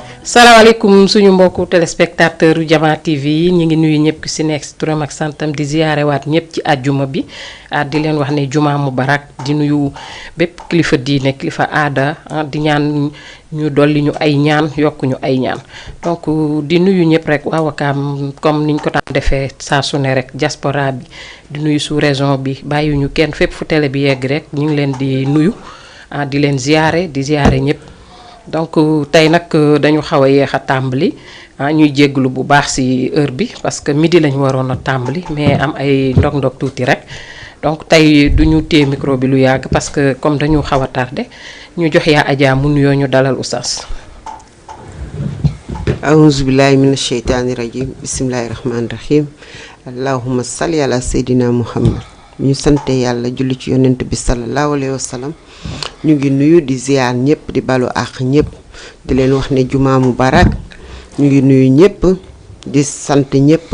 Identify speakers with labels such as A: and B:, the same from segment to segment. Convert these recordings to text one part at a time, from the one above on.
A: salaamaaleykum suñu mbokku téléspectateur yu Jama TV yi ñu ngi nuyu ñëpp ku si nekk si turam ak santam di ziyaare waat ñëpp ci àjjuma bi di leen wax ne juma mubarak di nuyu bépp kilifa diine kilifa aada di ñaan ñu dolli ñu ay ñaan yokku ñu ay ñaan donc di nuyu ñëpp rek waa Wakaam comme niñ ko daan defee saa su ne rek diaspora bi di nuyu sous région bi bàyyiwuñu kenn fépp fu télé bi yegg rek ñu ngi leen di nuyu di leen ziyaare di ziyaare ñëpp. donc tey nag dañu xaw a yéex a tàmbali ñuy jégglu bu baax ci heure bi parce que midi lañu waroon a tàmbali mais am ay ndog-ndog tuuti rek donc tey duñu téye micro bi lu yàgg parce que comme dañu xaw a tardé ñu jox yaa Adja mu nuyoo ñu dalal oustaz.
B: aouzu billahi mina sheytaani rajim bismillahi rahmaani rahim allahumma salli ala seydina muhammad ñu sante yàlla julli ci yonent bi sallallahu alayhi wa sallam ñu ngi nuyu di ziar ñëpp di balu àq ñëpp di leen wax ne juma mubarak ñu ngi nuyu ñëpp di sant ñëpp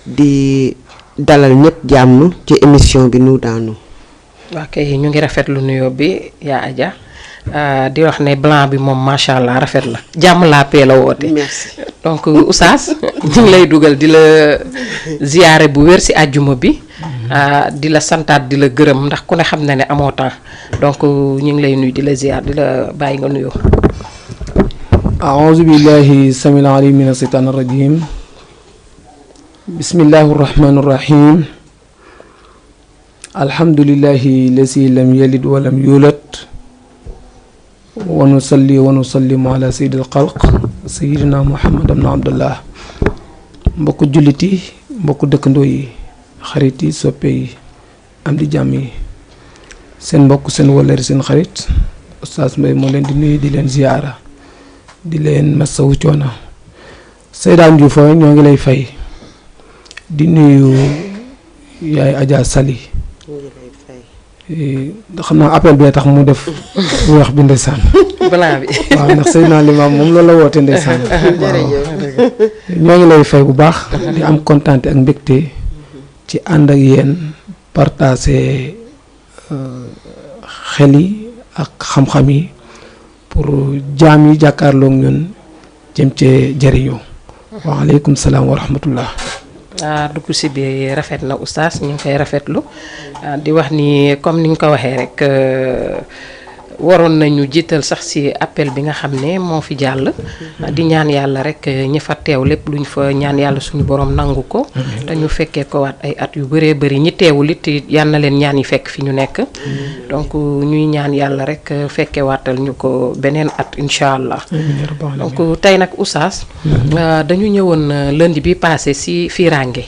B: di dalal ñëpp jàmm ci émission bi nu daanu.
A: ok ñu ngi rafetlu nuyoo bi yaa Adja di wax ne blanc bi moom macha allah rafet la jàmm laa pee la woote.
B: merci
A: donc oustaz ñu ngi lay dugal di la ziyaare bu wér ci àjjuma bi. di la santaat di la gërëm ndax ku ne xam na ne amoo temps donc ñu ngi lay nuyu di la ziar di la bàyyi nga nuyoo.
C: aouzu billahi samil alim min asheytaan arrajim bismillahi arrahmani arrahim alhamdulillahi lasi lam yalid walam yulad wa nusalli wa nusallimu ala sayyidil xalq sayyidina muhammad ibn abdullah mbokku julliti mbokku dëkkandoo yi xarit yi soppe yi am di jàmm yi seen mbokk seen wëllëri seen xarit Oustaz Mbaye moo leen di nuyu di leen ziyaara di leen masawu coono Seyda Ndioufa ñoo ngi lay fay di nuyu yaay Adja Sali xam naa appel bee tax mu def wax bi ndeysaan
A: blanc bi
C: waaw ndax Seydina Limaam moom loolu la woote ndeysaan ñoo ngi lay fay bu baax di am kontaan ak mbégte ci ànd ak yéen partager xel yi ak xam-xam yi pour jaam yi jàkkaarloog ñun jëm cee jëriñoo. waaleykum salaam wa rahmatullah.
A: dugg si bi rafet na oustaz ñu ngi koy rafetlu di wax ni comme ni nga ko waxee rek waroon nañu jiital sax ci appel bi nga xam ne moo fi jàll di ñaan yàlla rek ñi fa teew lépp luñ fa ñaan yàlla suñu borom nangu ko te ñu fekkee ko waat ay at yu bëree bëri ñi teewul it yal na leen ñaan yi fekk fi ñu nekk donc ñuy ñaan yàlla rek fekkee waatal ñu ko beneen at incha allah. donc tey nag oustaz dañu ñëwoon lundi bi passé ci firange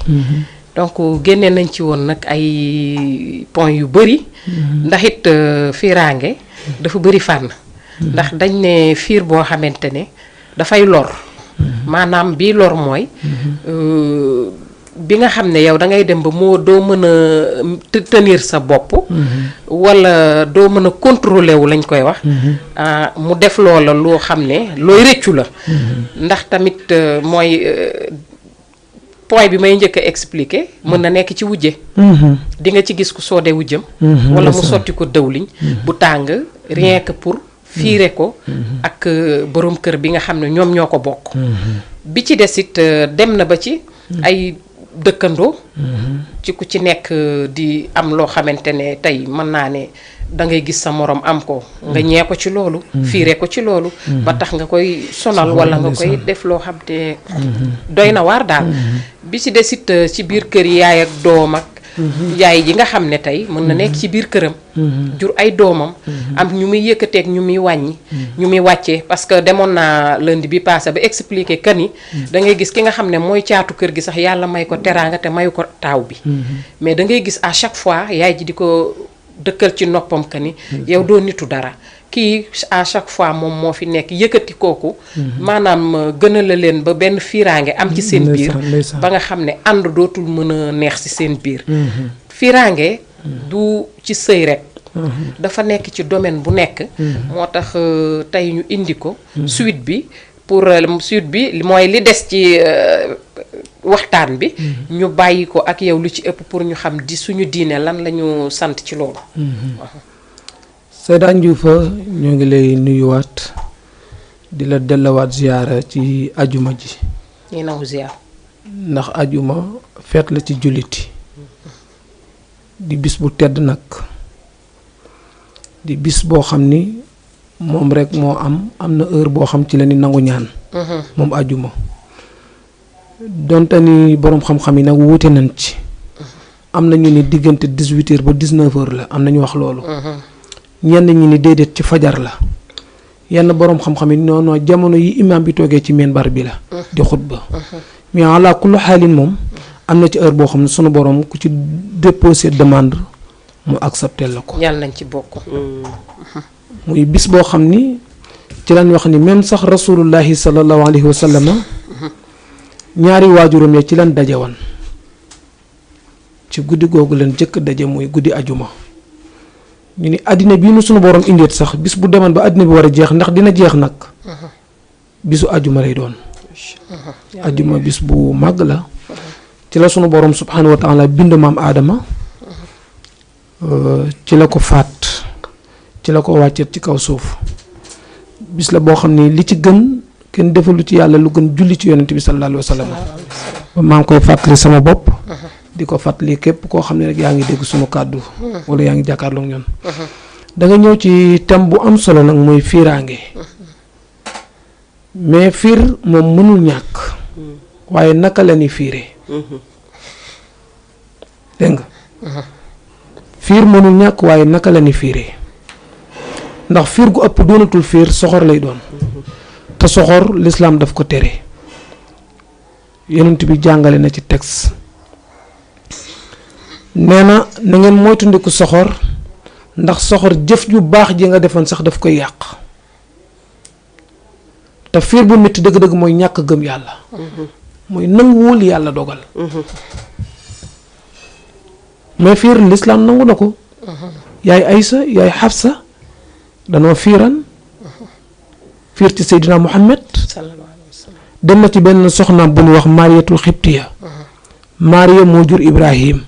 A: donc génne nañ ci woon nag ay point yu bëri ndax it firange dafa bëri fànn ndax dañ ne fiir boo xamante ne dafay lor maanaam bii lor mooy bi nga xam ne yow da ngay dem ba moo doo mën a tenir sa bopp walla doo mën a contrôler wu lañ koy wax mu def loola loo xam ne looy rëccu la ndax tamit mooy point bi may njëkk a expliquer mën na nekk ci wujje di nga ci gis ku soode wujjam wala mu sotti ko dëwliñ bu tàng rien que pour fiire ko ak borom kër bi nga xam ne ñoom ñoo ko bokk bi ci des it dem na ba ci ay dëkkandoo ci ku ci nekk di am loo xamante ne tey mën naa ne da ngay gis sa morom am ko nga ñee ko ci loolu fiire ko ci loolu ba tax nga koy sonal wala nga koy def loo xam te doy na waar daal bi ci desit ci biir kër yaay ak doom ak yaay ji nga xam ne tey mën na nekk ci biir këram jur ay doomam am ñu muy yëkkateeg ñu muy wàññi ñu muy wàccee parce que demoon naa lundi bi passé ba expliquer que ni da ngay gis ki nga xam ne mooy caatu kër gi sax yàlla may ko teraanga te mayu ko taaw bi mais da ngay gis à chaque fois yaay ji di ko dëkkal ci noppam que ni yow doo nitu dara kii à chaque fois moom moo fi nekk yëkkati kooku maanaam gëna la leen ba benn fiiraange am ci seen biir ba nga xam ne ànd dootul mën a neex ci seen biir fiiraange du ci sëy rek dafa nekk ci domaine bu nekk moo tax tey ñu indi ko suite bi pour suite bi mooy li des ci waxtaan bi ñu bàyyi ko ak yow lu ci ëpp pour ñu xam di suñu diine lan lañu sant ci loolu.
C: Seyda Ndioufa ñoo ngi lay nuyuwaat di la dellawaat ziyaara ci ajuma ji
A: ñi nangu ziyaar
C: ndax ajuma feet la ci julliti di bis bu tedd nag di bis boo xam ni moom rek moo am na heure boo xam ci la ni nangu ñaan moom ajuma donte ni boroom xam-xam yi nag wuute nañ ci am na ñu ni diggante 18h ba 19h la am na ñu wax loolu ñenn ñi ni déedéet ci fajar la yenn boroom xam-xam yi noonu jamono yi imaam bi toogee ci minbar bi la di xutba mais ala kullu xaalin moom am na ci heure boo xam ne sunu boroom ku ci déposé demande mu accepté la ko
A: yàlla nañ ci bokk
C: muy bis boo xam ni ci lañ wax ni même sax rasulullahi sallallahu alayhi wa sallam ñaari waajuram ya ci lañ daje woon ci guddi googu leen jëkk daje muy guddi ajuma ñu ni àddina bii nu sunu borom indeet sax bis bu demoon ba àddina bi war a jeex ndax dina jeex nag bisu ajuma lay doon ajuma bis bu màgg la ci la sunu borom subhanahu wa taala bind maam aadama ci la ko faat ci la ko wàcceet ci kaw suuf bis la boo xam ni li ci gën kenn defalu ci yàlla lu gën julli ci yonent bi sallallahu alayhi wa sallam ba maa ngi koy fàttali sama bopp di ko fàttali képp koo xam ne rek yaa ngi dégg sunu kàddu wala yaa ngi jàkkaarloog ñun da nga ñëw ci thème bu am solo nag mooy fiiraange mais fiir moom mënul ñàkk waaye naka la ni fiire dégg nga fiir mënul ñàkk waaye naka la ni fiire ndax fiir gu ëpp doonatul fiir soxor lay doon te soxor lislaam daf ko tere yonent bi jàngale na ci texte nee na na ngeen moytandiku soxor ndax soxor jëf ju baax ji nga defoon sax daf koy yàq te fiir bu métti dëgg-dëgg mooy ñàkk gëm yàlla mooy nanguwul yàlla dogal mais fiir lislaam nangu na ko yaay Aysa yaay Xafsa danoo fiiran fiir ci Seydina Muhammad dem na ci benn soxnaam bu ñu wax Mariyatul Xibtiya Mariya moo jur Ibrahim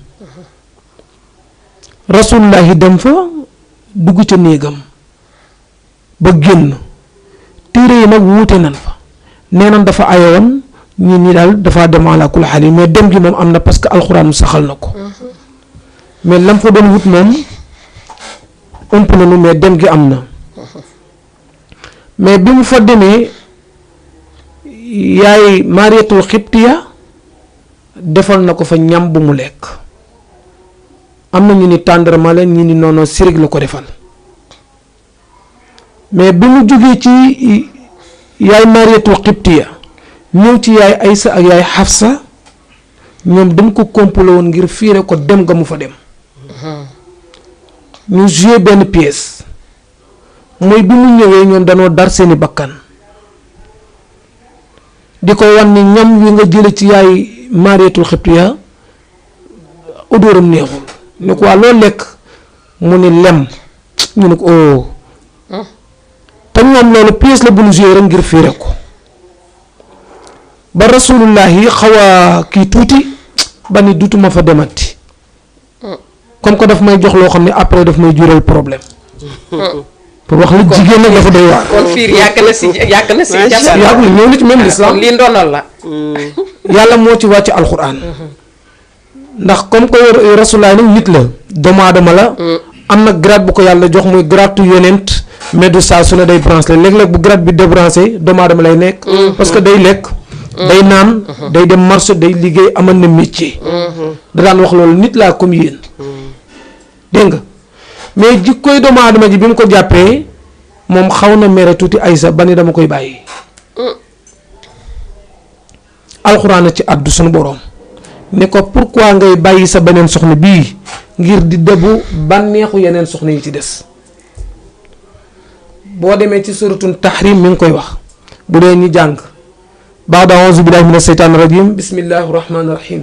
C: rasulullahi dem fa dugg ca néegam ba génn téere yi nag wuute nan fa nee nan dafa ayoon ñi ñi daal dafa dem ala kulli xaal mais dem gi moom am na parce que alxuraan saxal na ko mais lam fa doon wut moom ëmp nañu mais dem gi am na mais bi mu fa demee yaay Mariyatul Xibtiya defal na ko fa ñam bu mu lekk am na ñu ni tàndarma la ñu ni noonu sirig la ko defal mais bi mu jógee ci yaay Mariyatul Xibtiya ñëw ci yaay Aysa ak yaay Xafsa ñoom dañ ko complot woon ngir fiire ko dem nga mu fa dem ñu joué benn pièce mooy bi mu ñëwee ñoom danoo dar seeni bakkan di ko wan ni ñam wi nga jële ci yaay Mariyatul Xibtiya odóoram neexul ne ko waa loo lekk mu ni lem ñu ne ko oh te ñoom loolu pièce la bu ñu joué rek ngir fiire ko ba rasulullahi xaw a kii tuuti ba ni dutuma fa demati comme que daf may jox loo xam ne après daf may jural problème pour wax li jigéen nag dafa doy waar.
A: kon fiir yàgg na si jabar
C: yàgg na ñëw na ci même l'islam
A: lii ndonal la
C: yàlla moo ci wàcc alxuraan ndax comme que rasulaay nag nit la doomu aadama la am na grade bu ko yàlla jox muy grade tu yonent mais du saa su ne day branché léeg-léeg bu grade bi débranché doomu aadama lay nekk parce que day lekk day naan day dem marché day liggéey amal na métier da daan wax loolu nit laa comme yéen dégg nga mais jikkoy doomu aadama ji bi mu ko jàppee moom xaw na mere tuuti Aysa ba ni dama koy bàyyi alxuraan ci àddu suñu boroom ne ko pourquoi ngay bàyyi sa beneen soxna bii ngir di dëbbu bànneexu yeneen soxna yi ci des boo demee ci suratun tahrim mi ngi koy wax bu dee ñi jàng baada auzu billahi mina seytaani rajim bismillahi rahmaani rahim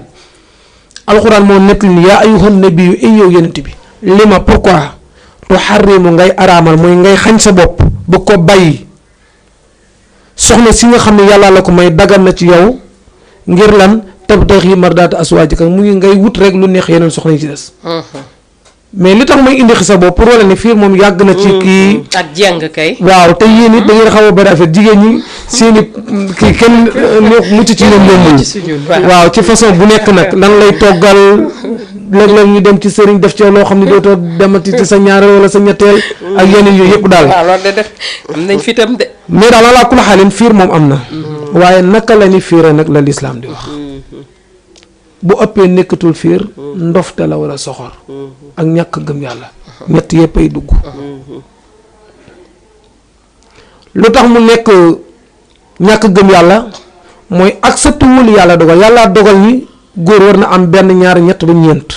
C: alxuraan moo nekk ni yaa ayyuhan nabiyyu ay yow yenent bi lima pourquoi tuharrimu ngay araamal mooy ngay xañ sa bopp bu ko bàyyi soxna si nga xam ne yàlla la ko may dagan na ci yow ngir lan tabtaxi mardaata aswaajika mu ngi ngay wut rek lu neex yeneen soxna yi ci des mais li tax may indi xisa boobu pour wala ne fiir moom yàgg na ci kii
A: ak jeng kay.
C: waaw te yéen it da ngeen xaw a bëri affaire jigéen ñi seeni kii kenn mucc ci ñoom yombul waaw ci façon bu nekk nag lan lay toggal léeg-léeg ñu dem ci sëriñ def ci loo xam ne dootoo demati ci sa ñaareel wala sa ñetteel ak yeneen yooyu yëpp daal.
A: waaw loolu de def am nañ fi tam de.
C: mais daal alaa kulli xaalin fiir moom am na. waaye naka la ni fiire nag la lislaam di wax. bu ëppee nekkatul fiir ndofte la wala soxor. ak ñàkk gëm yàlla. ñett yëpp ay dugg. lu tax mu nekk ñàkk gëm yàlla mooy accepté wul yàlla dogal yàlla dogal ni góor war na am benn ñaar ñett ba ñeent.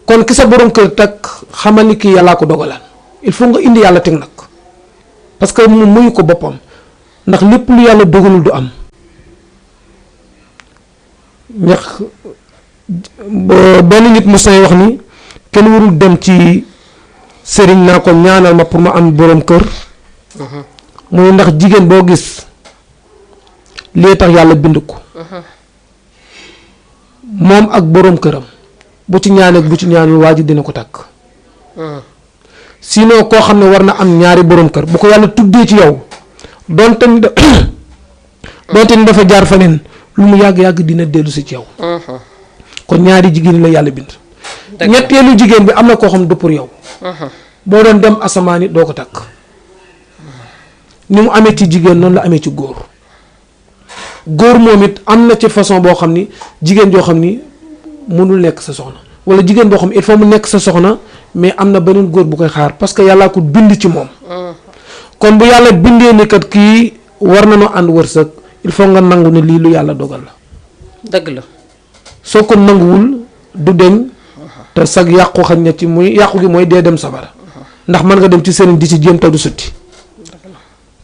C: kon ki sa borom kër takk xamal ni kii yàllaa ko dogalaan il faut nga indi yàlla teg nag parce que mu muyu ko boppam ndax lépp lu yàlla dogalul du am ñax benn nit mos nay wax ni kenn warul dem ci sëriñ naa ko ñaanal ma pour ma am borom kër muy ndax jigéen boo gis lii tax yàlla bind ko moom ak borom këram bu ci ñaanee bu ci ñaanul waa ji dina ko takk sinon koo xam ne war na am ñaari borom kër bu ko yàlla tuddee ci yow donte ni dafa jaar faneen lu mu yàgg-yàgg dina dellu si ci yow kon ñaari jigéen la yàlla bind ñetteelu jigéen bi am na koo xam du pour yow boo doon dem asamaan it doo ko takk ni mu amee ci jigéen noonu la amee ci góor moom it am na ci façon boo xam ni jigéen joo xam ni mënul nekk sa soxna wala jigéen boo xam il faut mu nekk sa soxna mais am na beneen góor bu koy xaar parce que yàllaa ko bind ci moom kon bu yàlla bindee ni kat kii war na noo ànd wërsëg il faut nga nangu ne lii lu yàlla dogal la
A: dëgg la
C: soo ko nanguwul du deñ te sag yàqu xañ na ci muy yàqu gi mooy dee dem sabara ndax mën nga dem ci sëriñ di ci jéem te du sotti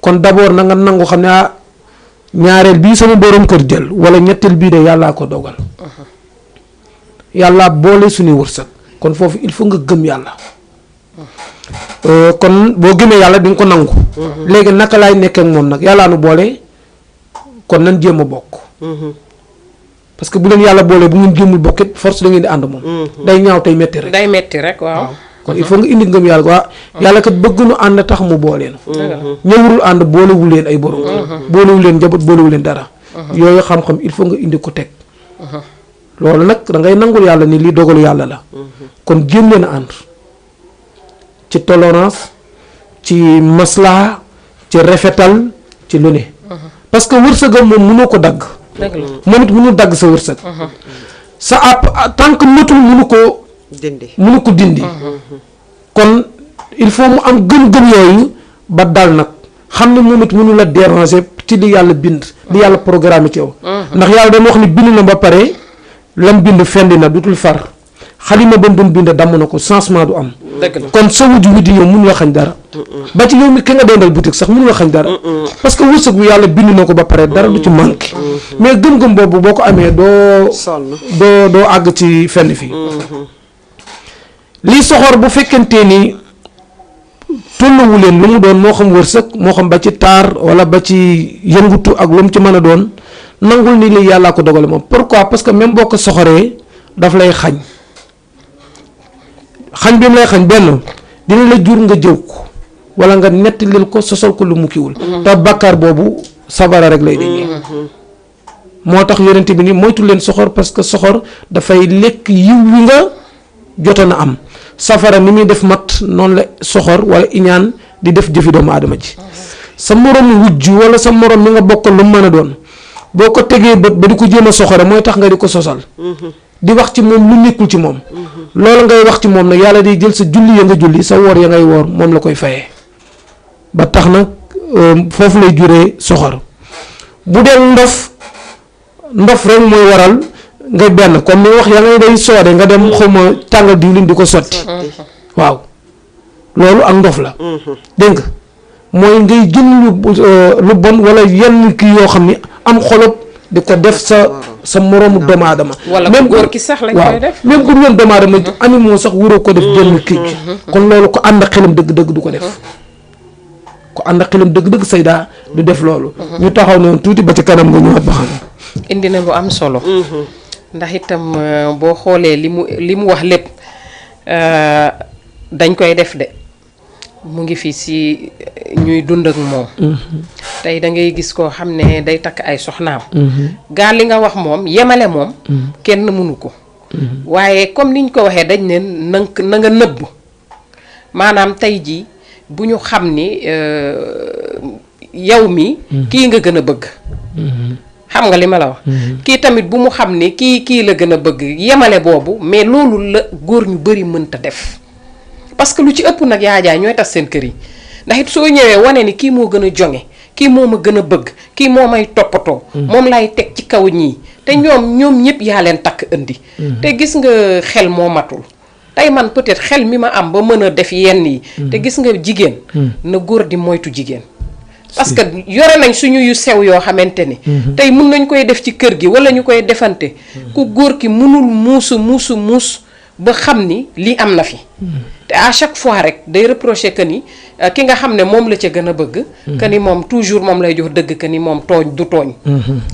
C: kon d'abord na nga nangu xam ne ñaareel bii sama borom kër jël wala ñetteel bii de yàllaa ko dogal yàlla boole suñuy wërsëg kon foofu il faut nga gëm yàlla kon boo gëmee yàlla di nga ko nangu léegi naka laay nekkee ak moom nag yàllaa nu boole kon nan jéem a bokk parce que bu leen yàlla boole bu ngeen jéemul bokk it force da ngeen di ànd moom day ñaaw tey metti rek
A: day metti rek waaw
C: kon il faut nga indi ngëm yàlla waa yàlla kat bëgg nu ànd tax mu booleen ñëwurul ànd boolewul leen ay borom boolewul leen njaboot boolewul leen dara yooyu xam-xam il faut nga indi ko teg loolu nag da ngay nangul yàlla ni lii dogalu yàlla la kon jéem leen a ànd ci tolérance ci maslaha ci rafetal ci lu ne parce que wërsëgam moom mënoo ko dagg moom it mënul dagg sa wërsëg sa àpp tant que matul mënu ko dindi kon il faut mu am gëm-gëm yooyu ba dal nag xam ne moom it mënu la déranger ci li yàlla bind li yàlla programme ci yow ndax yàlla dañ wax ni bind na ba pare lam bind fendi na dutul far xalima ba mu doon bind damm na ko changement du am kon sa wujj wi di ñëw mënu la xañ dara ba ci yow mi ki nga doondal boutique sax mënu la xañ dara parce que wërsëg bu yàlla bind na ko ba pare dara du ci manqué mais gëm-gëm boobu boo ko amee doo àgg ci fenn fii lii soxor bu fekkentee ni tolluwu leen lu mu doon moo xam wërsëg moo xam ba ci taar wala ba ci yëngutu ak lu mu ci mën a doon nangul ni lii yàllaa ko dogale moom pourquoi parce que même boo ko soxoree daf lay xañ bi mu lay xañ benn dina la jur nga jëw ko wala nga nettalil ko sosal ko lu mu kiwul te bàkkaar boobu sabara rek lay dañee moo tax yonent bi ni moytu leen soxor parce que soxor dafay lekk yiw wi nga jotoon a am safara ni muy def mat noonu la soxor wala iñaan di def jëfi doomu aadama ji sa morom wujj wala sa morom mi nga bokkal lu mu mën a doon boo ko tegee bët ba di ko jéem a soxore mooy tax nga di ko sosal di wax ci moom lu nekkul ci moom loolu ngay wax ci moom nag yàlla day jël sa julli ya nga julli sa woor ya ngay woor moom la koy fayee ba tax nag foofu lay juree soxor bu dee ndof rek mooy waral nga benn comme ni wax ya ngay day soode nga dem xawma tàngal diwlin di ko sotti waaw loolu ak ndof la dégg nga mooy ngay jël lu bon wala yenn kii yoo xam ni am xolob di ko def sa moroomu doomu aadama
A: wala même góor ki sax lañ koy def
C: même bu dul woon doomu aadama animaux sax waroo ko def jënd kii kon loolu ko ànd ak xelam dëgg-dëgg du ko def ko ànd ak xelam dëgg-dëgg sayda du def loolu ñu taxaw noonu tuuti ba ci kanam nga ñëwaat ba xam
A: indi na lu am solo ndax itam boo xoolee li mu wax lépp dañ koy def de mu ngi fi si ñuy dund ak moom. tey da ngay gis koo xam ne day takk ay soxnaam. gaa li nga wax moom yemale moom. kenn mënu ko. waaye comme niñ ko waxee dañ ne na nga nëbb maanaam tey jii bu ñu xam ni yow mi kii nga gën a bëgg. xam nga li ma la wax. kii tamit bu mu xam ni kii la gën a bëgg yemale boobu mais loolu la góor ñu bari mënta def. parce que lu ci ëpp nag yaajaay ñooy tas seen kër yi ndax it soo ñëwee wane ni kii moo gën a jonge kii moo ma gën a bëgg kii moo may toppatoo. moom lay teg ci kaw ñii te ñoom ñëpp yaa leen takk indi. te gis nga xel moo matul tey man peut-être xel mi ma am ba mën a def yenn yi. te gis nga jigéen. na góor di moytu jigéen. parce que yore nañ suñu yu sew yoo xamante ni. tey mun nañ koy def ci kër gi wala ñu koy defante. ku góor ki mënul muus ba xam ni lii am na fi. te à chaque fois rek day reprocher que ni ki nga xam ne moom la ca gën a bëgg. que ni moom toujours moom lay jox dëgg que ni moom tooñ du tooñ.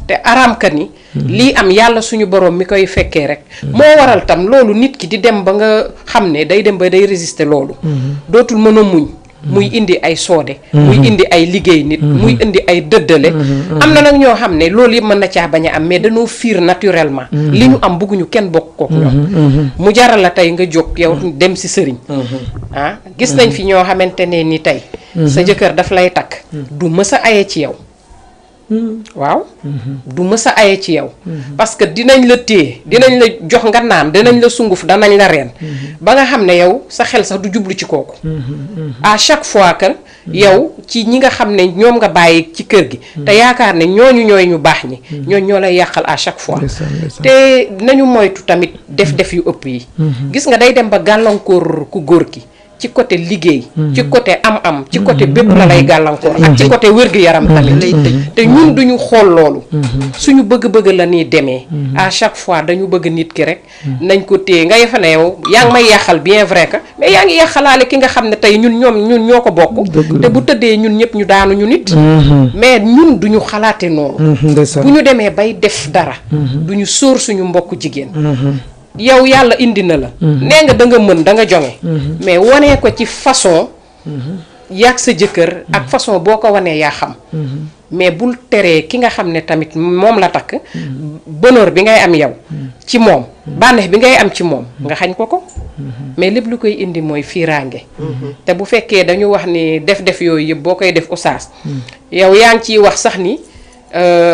A: te araam que ni. lii am yàlla suñu borom mi koy fekkee rek. moo waral tam loolu nit ki di dem ba nga xam ne day dem ba day résister loolu. dootul mën a muñ. muy indi ay soode. muy indi ay liggéey nit. muy indi ay dëddale. am na nag ñoo xam ne loolu yëpp mën na caa bañ a am mais dañoo fiir naturellement. li ñu am bëgguñu kenn bokk kook ñoom. mu jaral la tey nga jóg yow dem si sëriñ. gis nañ fi ñoo xamante ne ni tey. sa jëkkër daf lay takk. du mës a aye ci yow. waaw. du mës a aye ci yow. parce que dinañ la téye dinañ la jox nga naan dinañ la sunguf danañ la reen. ba nga xam ne yow sa xel sax du jublu ci kooku. à chaque fois que yow ci ñi nga xam ne ñoom nga bàyyi ci kër gi. te yaakaar ne ñooñu ñooy ñu baax ñi. ñoo lay yàqal à chaque fois. te nañu moytu tamit def yu ëpp yi. gis nga day dem ba gàllankoor ku góor ki. ci côté liggéey. ci côté am-am ci côté bépp la lay gàllankoor. ak ci côté wér-gu-yaram tamit. te ñun duñu xool loolu. suñu bëgg-bëgg la ñuy demee. à chaque fois dañu bëgg nit ki rek. nañ ko téye nga defe ne yow yaa ngi may yàqal bien vrai que mais yaa ngi yàqalaale ki nga xam ne tey ñun ñoo ko bokk. te bu tëddee ñun ñëpp ñu daanu ñu nit. mais ñun duñu xalaate noonu. bu ñu demee bay def dara. duñu sóor suñu mbokk jigéen. yow yàlla indi na la. nee nga da nga mën da nga jonge. mais wanee ko ci façon. yàgg sa jëkkër ak façon boo ko wanee yaa xam. mais bul teree ki nga xam ne tamit moom la takk. bonheur bi ngay am yow. ci moom bànneex bi ngay am ci moom nga xañ ko. mais lépp lu koy indi mooy fiiraange. te bu fekkee dañu wax ni def yooyu yëpp boo koy def oustaz. yow yaa ngi ciy wax sax ni.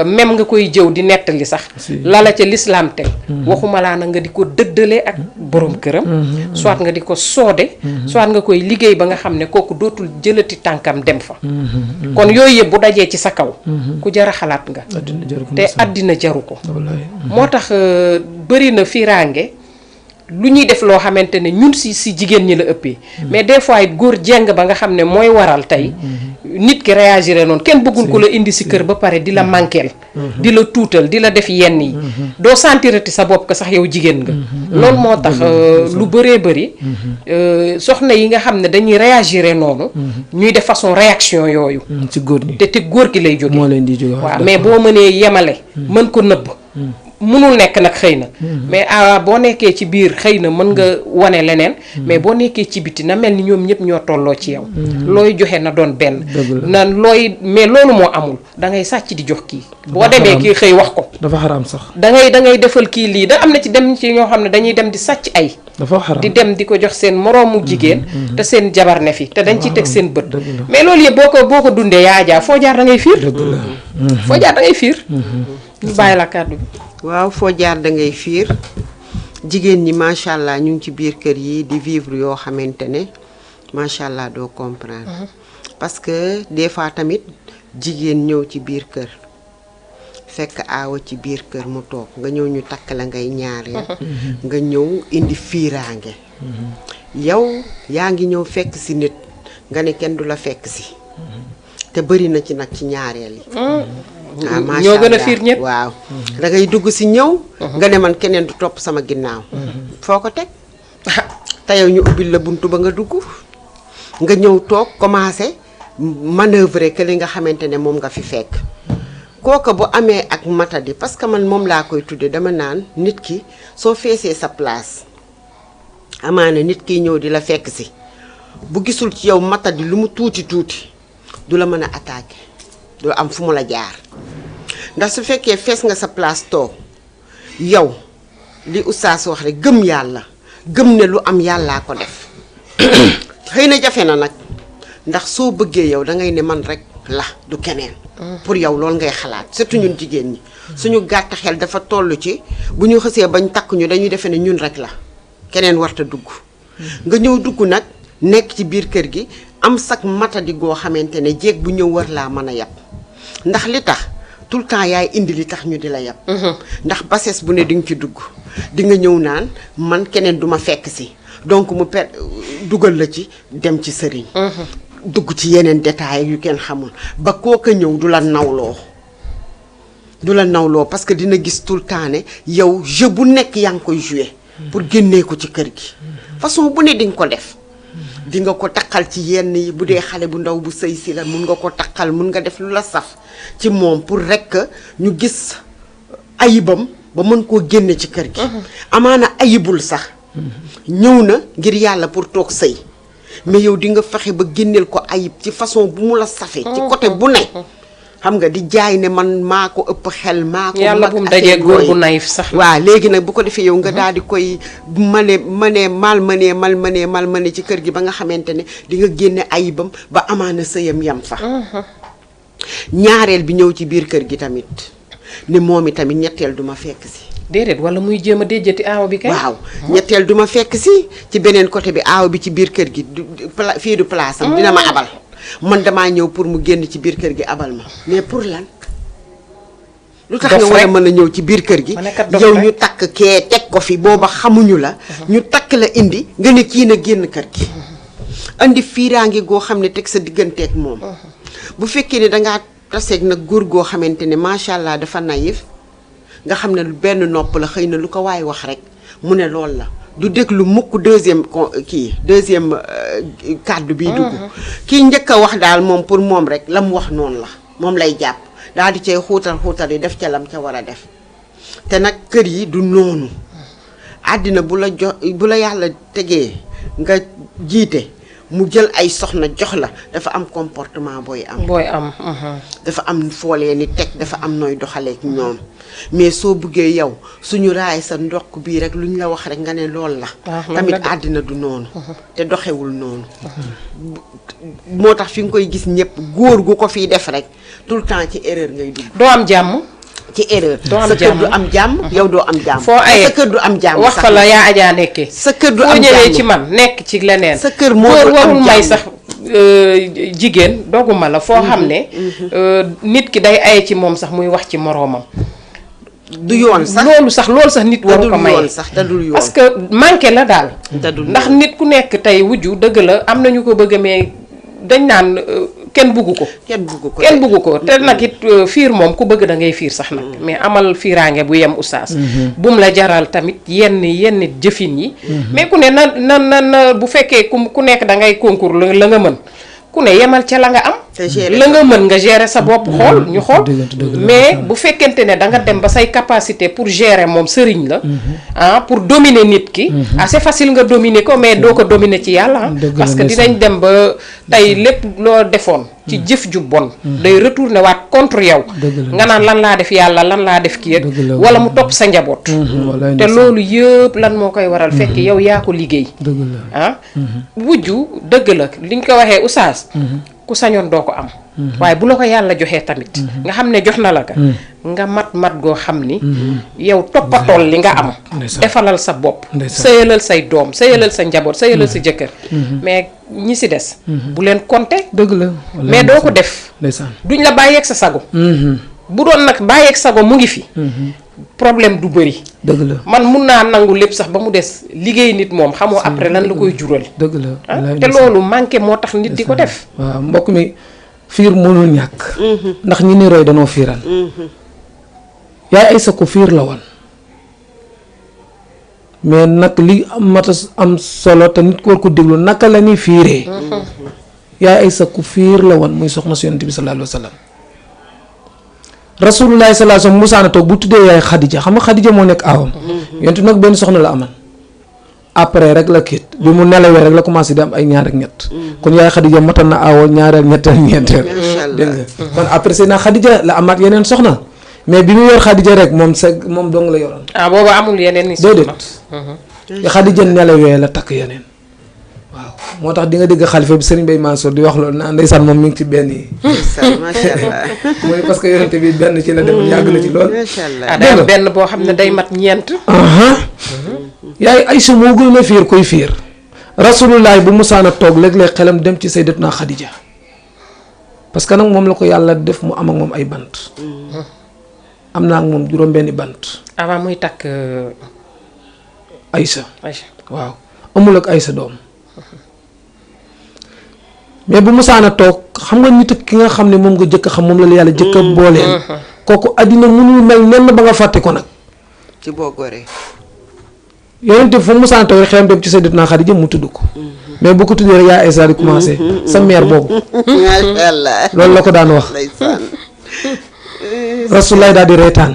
A: même nga koy jëw di nettali sax lala ca lislaam teg waxuma laa na nga di ko dëddale ak borom këram soit nga di ko soode soit nga koy liggéey ba nga xam ne kooku dootul jëlati tànkam dem fa kon yooyu yëpp bu dajee ci sa kaw ku jar a xalaat nga te àddina jaru ko moo tax bëri na fiiraange lu ñuy def loo xamante ne ñun si jigéen ñi la ëppee mais des fois it góor jeng ba nga xam ne mooy waral tey nit ki réagiré noonu kenn bëggul ko la indi si kër ba pare di la manqueel di la tuutal di la def yenn yi doo sentirati sa bopp que sax yow jigéen nga loolu moo tax lu bëree bëri soxna yi nga xam ne dañuy réagiré noonu ñuy def façon réaction yooyu
C: ci góor ñi
A: te góor gi lay jóge
C: moo leen di jóge
A: waaw mais boo mënee yemale mën ko nëbb mënul nekk nag xëy na mais boo nekkee ci biir xëy na mën nga wane leneen mais boo nekkee ci biti na mel ni ñoom ñëpp ñoo tolloo ci yow looy joxe na doon benn na looy mais loolu moo amul da ngay sàcc di jox kii boo demee kii xëy wax ko
C: dafa xaraam sax
A: da ngay defal kii lii da am na ci dem ci ñoo xam ne dañuy dem di sàcc ay
C: dafa xaraam
A: di dem di ko jox seen moroomu jigéen te seen jabar ne fi te dañ ciy teg seen bët mais loolu yëpp boo ko dundee yaajaa foo jaar da ngay fiir foo jaar da ngay fiir ñu bàyyi la kàddu bi
B: waaw foo jaar da ngay fiir jigéen ñi macha allah ñu ngi ci biir kër yi di vivre yoo xamante ne macha allah doo comprendre parce que des fois tamit jigéen ñëw ci biir kër fekk aawa ci biir kër mu toog nga ñëw ñu takk la ngay ñaareel nga ñëw indi fiiraange yow yaa ngi ñëw fekk si nit nga ne kenn du la fekk si te bëri na ci nag ci ñaareel yi
A: ñoo gën a fiir ñëpp
B: waaw da ngay dugg si ñëw nga ne man keneen du topp sama ginnaaw foo ko teg te yow ñu ubbil la buntu ba nga dugg nga ñëw toog commencé manœuvrer que li nga xamante ne moom nga fi fekk kooka bu amee ak matadi parce que man moom laa koy tudde dama naan nit ki soo feesee sa place amaana nit kiy ñëw di la fekk si bu gisul ci yow matadi lu mu tuuti du la mën a attaquer du am fu mu la jaar ndax su fekkee fees nga sa place toog yow li oustaz wax rek gëm yàlla gëm ne lu am yàllaa ko def xëy na jafe na nag ndax soo bëggee yow da ngay ne man rek la du keneen pour yow loolu ngay xalaat surtout ñun jigéen ñi suñu gàtt xel dafa toll ci bu ñu xësee bañ takk ñu dañuy defe ne ñun rek la keneen warta dugg nga ñëw dugg nag nekk ci biir kër gi am sag matadi goo xamante ne jéeg bu ñëw war laa mën a yab ndax li tax tout le temps yaay indi li tax ñu di la yab ndax bassesse bu ne di nga ci dugg di nga ñëw naan man keneen duma fekk si donc mu dugal la ci dem ci sëriñ dugg ci yeneen détails yu kenn xamul ba kooka ñëw du la nawloo parce que dina gis tout le temps ne yow jeu bu nekk yaa ngi koy jouer pour génnee ko ci kër gi façon bu ne di nga ko def di nga ko takkal ci yenn yi bu dee xale bu ndaw bu sëy si la mun nga ko takkal mun nga def lu la saf ci moom pour rekk ñu gis ayibam ba mën koo génne ci kër gi amaana ayibul sax ñëw na ngir yàlla pour toog sëy mais yow di nga fexe ba génneel ko ayib ci façon bu mu la safee ci côté bu ne xam nga di jaay ne man maa ko ëpp xel maa ko
A: yàlla bu mu dajee góor bu naïf sax
B: waaw léegi nag bu ko defee yow nga daal di koy malmane ci kër gi ba nga xamante ne di nga génne ayibam ba amaana sëyam yam fa ñaareel bi ñëw ci biir kër gi tamit ni moom i tamit ñetteel duma fekk si
A: déedéet wala muy jéem a déjjati aaw bi kay
B: waaw ñetteel duma fekk si ci beneen côté bi aaw bi ci biir kër gi fii du place am dina ma abal man damaa ñëw pour mu génn ci biir kër gi abal ma mais pour lan lu tax nga war a mën a ñëw ci biir kër gi yow ñu takk kee teg ko fi booba xamuñu la ñu takk la indi nga ne kii na génn kër gi andi fiiraange goo xam ne teg sa digganteeg moom bu fekkee ne dangaa taseeg nag góor goo xamante ne macha allah dafa naïf nga xam ne benn nopp la xëy na lu ko waay wax rek mu ne loolu la du déglu mukk deuxième kàddu biy dugg kii njëkk a wax daal moom pour moom rek la mu wax noonu la moom lay jàpp daal di cay xuutal yi def ca lam ca war a def te nag kër yi du noonu àddina bu la yàlla tegee nga jiite mu jël ay soxna jox la dafa am comportement booy am dafa am foolee ni teg dafa am nooy doxaleek ñoom mais soo buggee yow suñu raay sa ndokk bii rek lu ñu la wax rek nga ne lool la tamit àddina du noonu te doxewul noonu moo tax fi nga koy gis ñëpp góor gu ko fiy def rek tout le temps ci erreur ngay dugg
A: doo am jàmm
B: ci erreur sa kër du am jàmm yow doo am jàmm
A: foo ayee
B: sa kër du am jàmm
A: wax fa la yaa ajaa nekkee
B: sa kër du am jàmm
A: foo ñëwee ci man nekk ci leneen
B: sa kër moo
A: góor warul may sax jigéen doguma la foo xam ne nit ki day aye ci moom sax muy wax ci moroomam
B: du yoon sax
A: loolu sax nit waru ko may
B: sax te dul yoon
A: parce que manqué la daal ndax nit ku nekk tey wujju dëgg la am nañu ko bëgg mais dañ naan kenn buggu ko te nag it fiir moom ku bëgg da ngay fiir sax nag mais amal fiiraange bu yem oustaz bum la jaral tamit yenn jëfin yi mais ku ne na bu fekkee ku nekk da ngay concours la nga mën ku ne yemal ca la nga am la nga mën nga gérer sa bopp xool ñu xool mais bu fekkente ne da nga dem ba say capacité pour gérer moom sëriñ la pour dominer nit ki c'est facile nga dominer ko mais doo ko dominer ci yàlla parce que dinañ dem ba tey lépp loo defoon ci jëf ju bon day retourner waat contre yow nga naan lan laa def yàlla lan laa def kii wala mu topp sa njaboot te loolu yëpp lan moo koy waral fekk yow yaa ko liggéey wujju dëgg la liñ ko waxee oustaz ku sañoon doo ko am waaye bu la ko yàlla joxee tamit nga xam ne jox na la ka nga mat goo xam ni yow toppatool li nga am defalal sa bopp sëyalal say doom sëyalal sa njaboot sëyalal sa jëkkër mais ñi si des bu leen compter
C: dëgg la
A: mais doo ko def duñ la bàyyeeg sa sago bu doon nag bàyyeeg sago mu ngi fi problème du bëri
C: dëgg la
A: man mun naa nangu lépp sax ba mu des liggéey nit moom xamoo après lan la koy jural
C: dëgg la
A: te loolu manqué moo tax nit di ko def
C: waaw mbokk mi fiir mënul ñàkk ndax ñi ni roy danoo fiiral yaay ay sa ko fiir la woon mais nag li mat a am solo te nit ko war ko déglu naka la ñuy fiiree yaay ay sa ku fiir la woon muy soxna su Yonent bi sallallahu alayhi wa sallam rasulullah sallallahu alayhi wasallam musaana toog bu tuddee yaay Khadija xam nga Khadija moo nekk aawam yonent nag benn soxna la aman après rek la kiit bi mu nelawee rek la commencé di am ay ñaar ak ñett kon yaay Khadija matal na aawoo ñaareel ñetteel ñeenteel dégg nga kon après sëy naa Khadija la amaat yeneen soxna mais bi mu yor Khadija rek moom dong la yoroon
A: booba amul yeneen ni soxna
C: déedéet Khadija nelawee la takk yeneen waaw moo tax di nga dégg xalifa bi Serigne Baye Mansour di wax loolu naan ndeysaan moom mi ngi ci benn yi
B: macha allah
C: mooy parce que yonente bi benn ci la dem yàgg na ci lool
B: macha allah
A: day am benn boo xam ne day mat ñeent
C: yaay Aïcha moo gën a fiir koy fiir rasulullah bu musaana toog léeg-léeg xelam dem ci sayyidatuna Khadija parce que nag moom la ko yàlla def mu am ak moom ay bant am naa ak moom juróom benni bant
A: avant muy takk
C: Aïcha
A: Aïcha
C: waaw amul ak Aïcha doom mais bu musaana toog xam nga nit ak ki nga xam ne moom nga jëkk xam moom la yàlla jëkk a booleel kooku àddina mënul mel nenn ba nga fàtte ko nag
B: ci boo goree
C: yonent bi fu musaana toog rek xelam dem ci sayyidatuna Khadija mu tudd ko mais bu ko tuddee rek yaa Aïcha di commencé sa mère boobu
B: macha allah
C: loolu la ko daan wax
B: ndeysaan
C: rasulullah daal di reetaan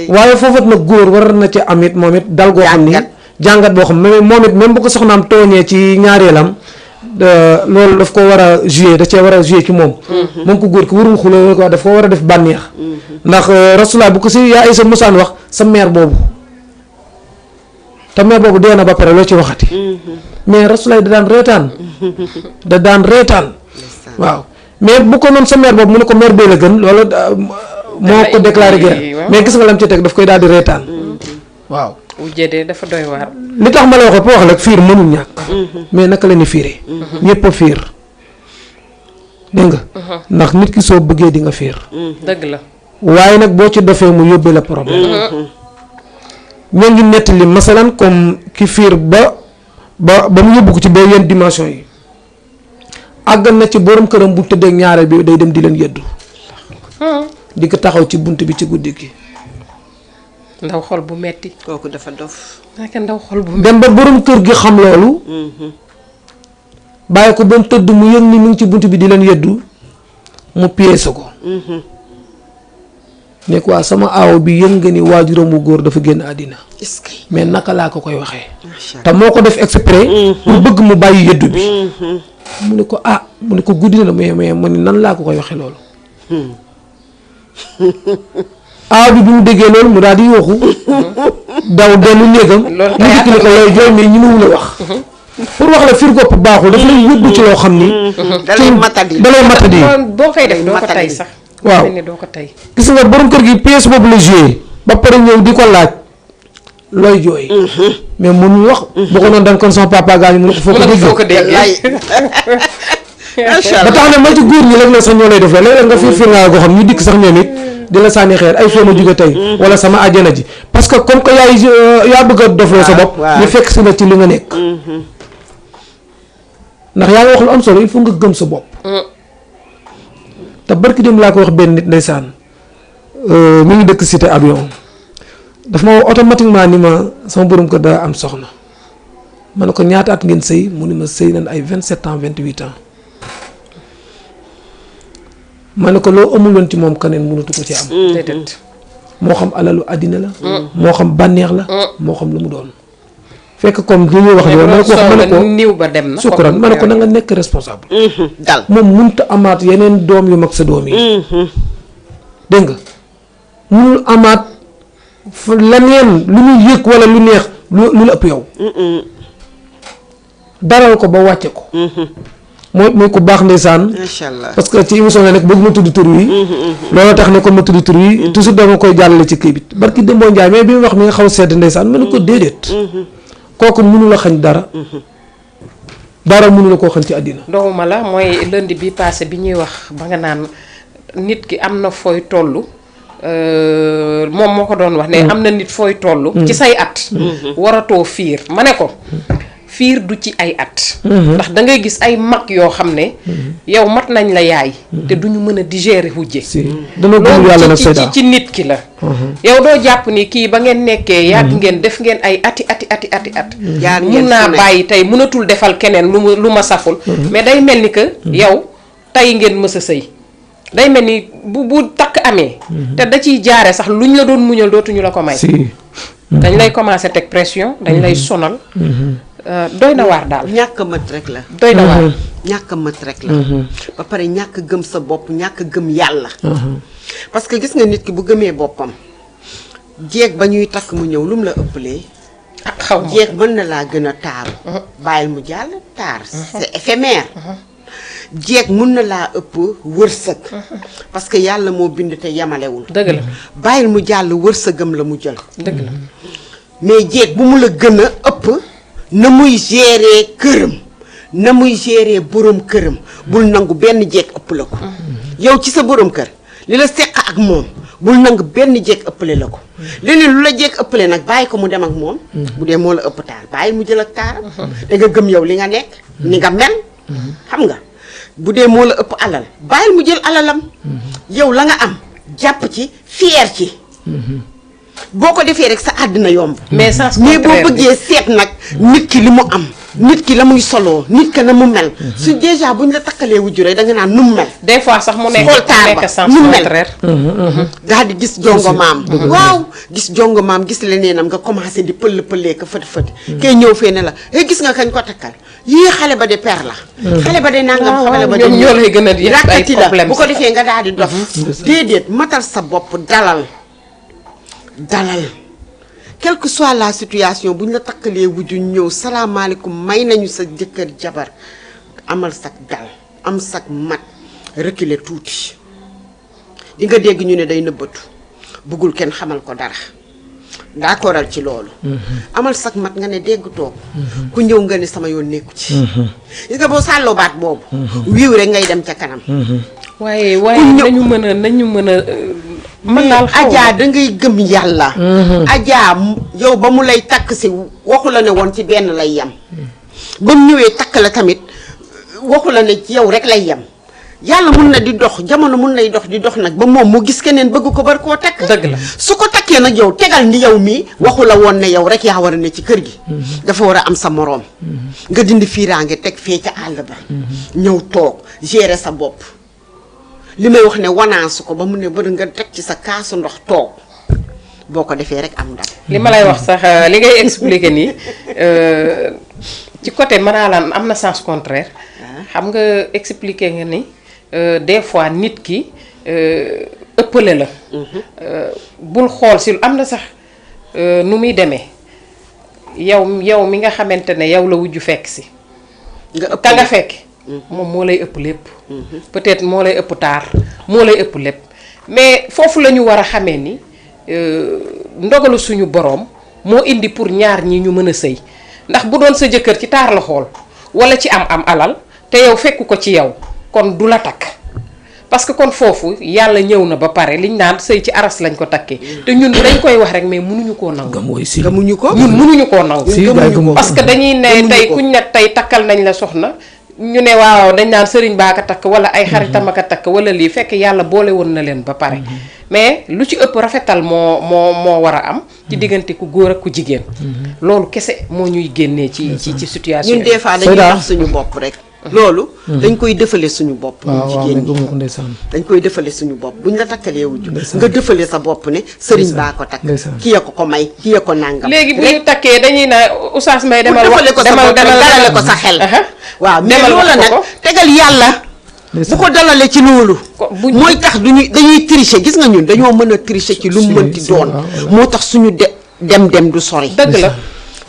C: waaye foofu nag góor war na ci am it moom it dal goo xam ni jàngat boo xam ne moom it même bu ko soxnaam tooñee ci ñaareelam loolu daf ko war a jouer da cee war a jouer ci moom moom ko góor ki warul xuloo ko daf ko war a def bànneex ndax rasulullah bu ko si yaa Aïcha musaan wax sa mère boobu te mère boobu dee na ba pare loo ci waxati mais rasulullah da daan reetaan waaw mais bu ko noonu sa mère boobu mu ne ko mère bee la gën loolu moo ko déclaré guerre mais gis nga lam ci teg daf koy daal di reetaan waaw
A: wujje de dafa doy waar
C: li tax ma la waxee pour wax la fiir mënul ñàkk mais naka la ni fiiree ñëpp a fiir dégg nga ndax nit ki soo bëggee di nga fiir
A: dëgg la
C: waaye nag boo ci defee mu yóbbee la problème ñoo ngi nettali masalan comme ki fiir ba mu yóbbu ko ci ba yenn dimension yi àggal na ci borom këram bu tëddee ñaareel bi day dem di leen yëddu di ko taxaw ci bunt bi ci guddi gi
A: ndaw xol bu metti
B: kooku dafa dof
A: naka ndaw xol bu metti
C: dem ba borom kër gi xam loolu bàyyi ko ba mu tëdd mu yëg ni mu ngi ci bunt bi di leen yëddu mu pièce ko ne ko waa sama aaw bi yëg nga ni waajuram wu góor dafa génn àddina mais naka laa ko koy waxee te moo ko def exprès pour bëgg mu bàyyi yëddu bi mu ne ko mu ne ko guddi na mais mu ne nan laa ko koy waxee loolu aaw bi mu déggee loolu mu daal di yooxu daw dellu néegam mu dikk ni ko looy jooy mais ñi mu la wax pour wax la fiir gopp baaxul daf lay yóbbu ci loo xam ni dalay matadi
A: boo koy def doo ko tay sax
C: waaw
A: doo ko tay
C: gis nga borom kër gi pièce boobu la joué ba pare ñëw di ko laaj looy jooy mais mënul wax boo ko noonu danga kon sama papa gaañu mu ne ko foo ko déggee ba tax na ma ci góor ñi léeg-léeg sax ñoo lay def la léeg-léeg nga fiir ngaa goo xam ñu dikk sax ñoom it di la sànni xeer ay foo ma jóge tey wala sama àjjana ji parce que comme que yaa bëgg a dofloo sa bopp ñu fekk si la ci li nga nekk ndax yaa ngi wax lu am solo il faut nga gëm sa bopp te barki dem laa ko wax benn nit ndeysaan mi ngi dëkk cité avion daf ma wax automatiquement ni ma sama borom kër daa am soxna ma ne ko ñaata at ngeen sëy mu ni ma sëy nañ ay 27 ans 28 ans ma ne ko loo amul woon ci moom keneen mënatu ko ci am moo xam alalu àddina la moo xam bànneex la moo xam lu mu doon fekk comme li ñuy wax yow ma ne ko
A: niw ba dem na
C: sukkuraan ma ne ko na nga nekk responsable
B: dal
C: moom mënut a amaat yeneen doom yu mag sa doom yi dégg nga mënul amaat leneen lu muy yëg wala lu neex lu la ëpp yow daral ko ba wàcce ko muy ku baax ndeysaan
B: macha allah
C: parce que ci émission la nekk bëgg ma tudd tur wi loolu tax ne kon ma tudd tur wi toujours dama koy jàllale ci kii bi barki Demba Ndiaye mais bi mu wax mi nga xaw a sedd ndeysaan ma ne ko déedéet kooku mënu la xañ dara mënu la koo xañ ci àddina
A: doxuma la mooy lundi bi passé bi ñuy wax ba nga naan nit ki am na fooy toll moom moo ko doon wax ne am na nit fooy toll ci say at waratoo fiir ma ne ko fiir du ci ay at ndax da ngay gis ay mag yoo xam ne yow mat nañ la yaay te duñu mën a digérer wujje loolu ci nit ki la yow doo jàpp ni kii ba ngeen nekkee yàgg ngeen def ngeen ay ati at mun naa bàyyi tey mënatul defal keneen lu ma saful mais day mel ni que yow tey ngeen mës a sëy day mel ni bu takk amee. te da ciy jaare sax luñ la doon muñal dootuñu la ko may. dañ lay commencer teg pression dañ lay sonal. doy na waar daal.
B: ñàkk mët rek la.
A: doy na waar.
B: ñàkk mët rek la. ba pare ñàkk gëm sa bopp ñàkk gëm yàlla. parce que gis nga nit ki bu gëmee boppam jeeg ba ñuy takk mu ñëw lu mu la ëppalee.
A: xaw ma
B: jeeg mën na laa gën a taaru. bàyyil mu jàll taar. c'est éphémère. jeeg mun na laa ëpp wërsëg. parce que yàlla moo bind te yamalewul.
A: dëgg la
B: bàyyil mu jàll wërsëgam la mu jël.
A: dëgg la
B: mais jeeg bu mu la gën a ëpp na muy gérer këram na muy gérer borom këram bul nangu benn jeeg ëpp la ko. yow ci sa borom kër li la seq ak moom bul nangu benn jeeg ëppale la ko. leneen lu la jeeg ëppale nag bàyyi ko mu dem ak moom. bu dee moo la ëpp taar bàyyi mu jël ak taaram. da nga gëm yow li nga nekk. ni nga mel. xam nga bu dee moo la ëpp alal bàyyil mu jël alalam. yow la nga am jàpp ci fier ci. boo ko defee rek sa àddina yomb.
A: mais
B: boo bëggee seet nag nit ki li mu am nit ki la muy soloo nit ka na mu mel. su déjà buñ la takkalee wujju rek da nga naan nu mu mel.
A: des fois sax mu nekk sens
B: nu mu mel
A: contraire.
B: daal di gis jongo maam. waaw gis jongo maam gis leneenam nga commencé di pël ko fëti fëti. kay ñëw fee ne la gis nga kañ ko takkal yii xale ba de per la. xale ba de nangam xale ba de
A: ñoom ñoo lay gën a di ay problème
B: bu ko defee nga daal di dof. déedéet matal sa bopp dalal. quelle que soit la situation bu ñu la takkalee wujju ñëw salaamaaleykum may nañu sa jëkkër jabar amal sak dal am sak mat reculer tuuti di nga dégg ñu ne day nëbbatu bëggul kenn xamal ko dara d'accordal ci loolu. amal sak mat nga ne dégg toog ku ñëw nga ne sama yoon nekku ci. gis nga boo sàlloo baat boobu. wiiw rek ngay dem ca kanam.
A: waaye nañu mën a. man daal
B: Adja da ngay gëm yàlla. Adja yow ba mu lay takk si waxu la ne woon ci benn lay yem. ba mu ñëwee takk la tamit waxu la ne ci yow rek lay yem. yàlla mun na di dox jamono mun nay dox di dox nag ba moom mu gis keneen bëgg ko bar koo takk.
A: dëgg la
B: su ko takkee nag yow tegal ni yow mii waxu la woon ne yow rek yaa war a ne ci kër gi. dafa war a am sa moroom. nga dindi fiiraange teg fee ca àll ba. ñëw toog gérer sa bopp. li may wax ne wanaasu ko ba mu ne bëri nga teg ci sa kaasu ndox toog boo ko defee rek am ndam.
A: li ma lay wax sax li ngay expliquer nii ci côté mënaalaan am na sens contraire. xam nga expliquer nga ni des fois nit ki ëppale la. bul xool si am na sax nu muy demee yow mi nga xamante ne yow la wujju fekk si. ka nga fekk. moom moo lay ëpp lépp. peut-être moo lay ëpp taar moo lay ëpp lépp mais foofu la ñu war a xamee ni ndogalu suñu boroom moo indi pour ñaar ñi ñu mën a sëy ndax bu doon sa jëkkër ci taar la xool walla ci am alal te yow fekku ko ci yow kon du la takk parce que kon foofu yàlla ñëw na ba pare liñ naan sëy ci aras lañ ko takkee te ñun dañ koy wax rek mais mënuñu koo nangu.
B: gëmuñu ko
A: ñun mënuñu koo nangu. parce que dañuy ne tey kuñ ne tey takkal nañ la soxna. ñu ne waaw dañ naan sëriñ baa ka takk wala ay xaritam aka takk wala lii fekk yàlla boole woon na leen ba pare mais lu ci ëpp rafetal moo war a am ci diggante ku góor ak ku jigéen loolu kese moo ñuy génnee ci situation
B: ñun des fois dañuy wax suñu bopp rek loolu dañ koy defale suñu bopp jigéen ñi dañ koy defale suñu bopp buñ la takkalee wujju nga defale sa bopp ne sëriñ baa ko takk ki ya ko may ki ya ko nàngam
A: léegi bu ñu takkee dañuy na Oustaz Mbaye demal wax
B: dalale ko sa xel waaw mais loolu nag tegal yàlla bu ko dalalee ci loolu mooy tax dañuy tricher gis nga ñun dañoo mën a tricher ci lu mu mënti doon moo tax suñu dem du sori
A: dëgg la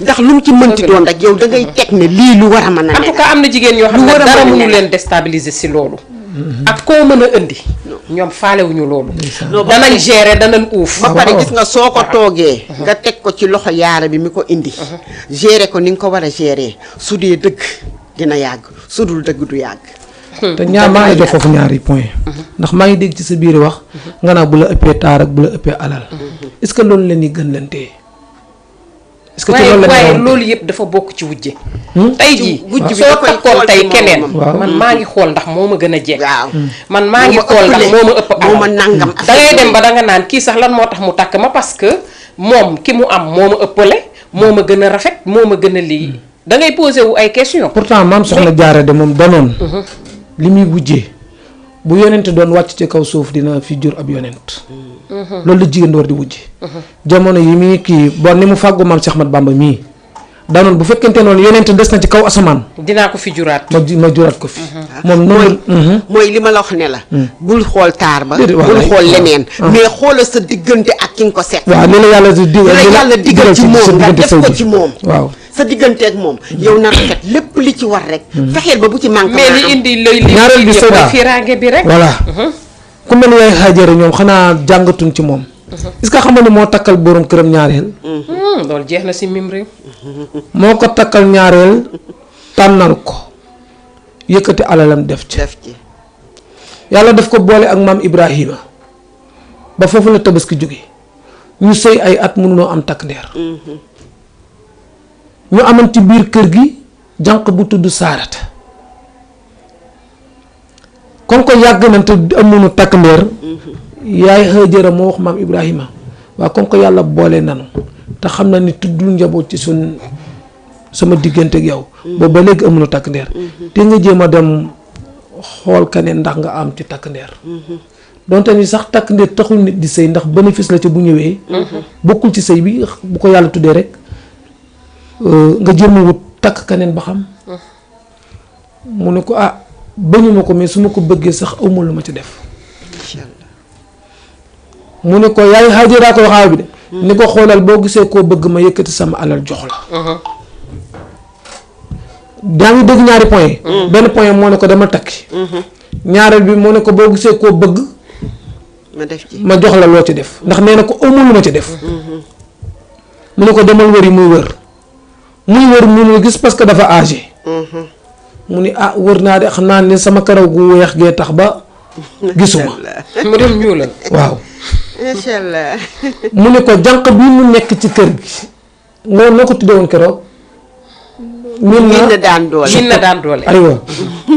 B: ndax lu mu ci mënti doon rek yow da ngay teg ne lii lu war a mën a
A: en tout cas am na jigéen ñoo xam ne dara mënu leen déstabiliser si loolu ak koo mën a indi ñoom faalewuñu loolu danañ gérer danañ uuf
B: ba pare gis nga soo ko toogee nga teg ko ci loxo yaara bi mi ko indi gérer ko ni nga ko war a gérer su dee dëgg dina yàgg su dul dëgg du yàgg
C: te ñaar maa ngi jox foofu ñaari point ndax maa ngi dégg ci sa biir wax nga naa bu la ëppee taar ak bu la ëppee alal est-ce que loolu la ñuy gën lantee est-ce que
A: waaye loolu yëpp dafa bokk ci wujje tey jii soo takkoon tey keneen man maa ngi xool ndax moo ma gën a jekk man maa ngi xool ndax moo ma ëpp alal
B: nangam
A: da ngay dem ba danga naan kii sax lan moo tax mu takk ma parce que moom ki mu am moo ma ëppale moo ma gën a rafet moo ma gën a lii da ngay posé wu ay question
C: pourtant maam soxna jaara de moom danoon li muy wujjee bu yonent doon wàcc ci kaw suuf dina fi jur ab yonent loolu la jigéen di war di wujji jamono yi muy kii bon ni mu fàggu maam Cheikh Ahmad Bamba mii daanoon bu fekkente noonu yonent des na ci kaw asamaan
A: dinaa ko fi juraat
C: ma juraat ko fi moom noonu
B: mooy li ma la wax ne la bul xool taar ba
C: Déedéet,
B: bul
C: wallaay.
B: xool leneen mais xoolal sa diggante ak ki nga ko seet
C: waaw li la yàlla di
B: li la yàlla digal ci moom nga def ko ci moom
C: waaw
B: sa digganteeg moom yow na rafet lépp li ci war rek fexeel ba bu ci manqué
A: mais li indi lay
C: ñaareel bi Seyda.
A: mooy fiiraange bi rek
C: voilà ku mel yaay Haajara ñoom xanaa jàngatuñ ci moom est-ce que xam nga ne moo takkal borom këram ñaareel
A: loolu jeex na si mim réew
C: moo ko takkal ñaareel tànnal ko yëkkati alalam def ci
B: def ci
C: yàlla daf ko boole ak maam Ibrahima ba foofu la tabaski jóge ñu sëy ay at mënunoo am takk ndeer ñu amoon ci biir kër gi jànq bu tudd Saarata kon ko yàgg nañ te amuñu takk ndeer yaay Haajara moo wax maam Ibrahima waaw kon ko yàlla boole nanu te xam na ni tuddul njaboot ci sama diggante ak yow boobu ba léegi amuñu takk ndeer te nga jéem a dem xool keneen ndax nga am ci takk ndeer donte ni sax takk ndeer taxul nit di sëy ndax bénéfice la ci bu ñëwee bokkul ci sëy bi bu ko yàlla tuddee rek nga jéem a wut takk keneen ba xam mu ne ko bañu ma ko mais su ma ko bëggee sax awma lu ma ci def
B: incha allah
C: mu ne ko yaay Haajara ko waxaaw bi de ni ko xoolal boo gisee koo bëgg ma yëkkati sama alal jox la daa ngi dégg ñaari point yi benn point moo ne ko dama takki ñaareel bi moo ne ko boo gisee koo bëgg
B: ma def ci
C: ma jox la loo ci def ndax nee na ko amul lu ma ci def mu ne ko demal wëri muy wër mënul gis parce que dafa âgé mu ni wër naa de xam naa ne sama karaw gu weex gee tax ba gisuma
A: mu dem ñuulal
C: waaw
B: incha allah
C: mu ne ko jànq bi mu nekk ci kër gi noo ko tuddee woon keroog min
B: na daan doole
A: min na daan doole
C: aywa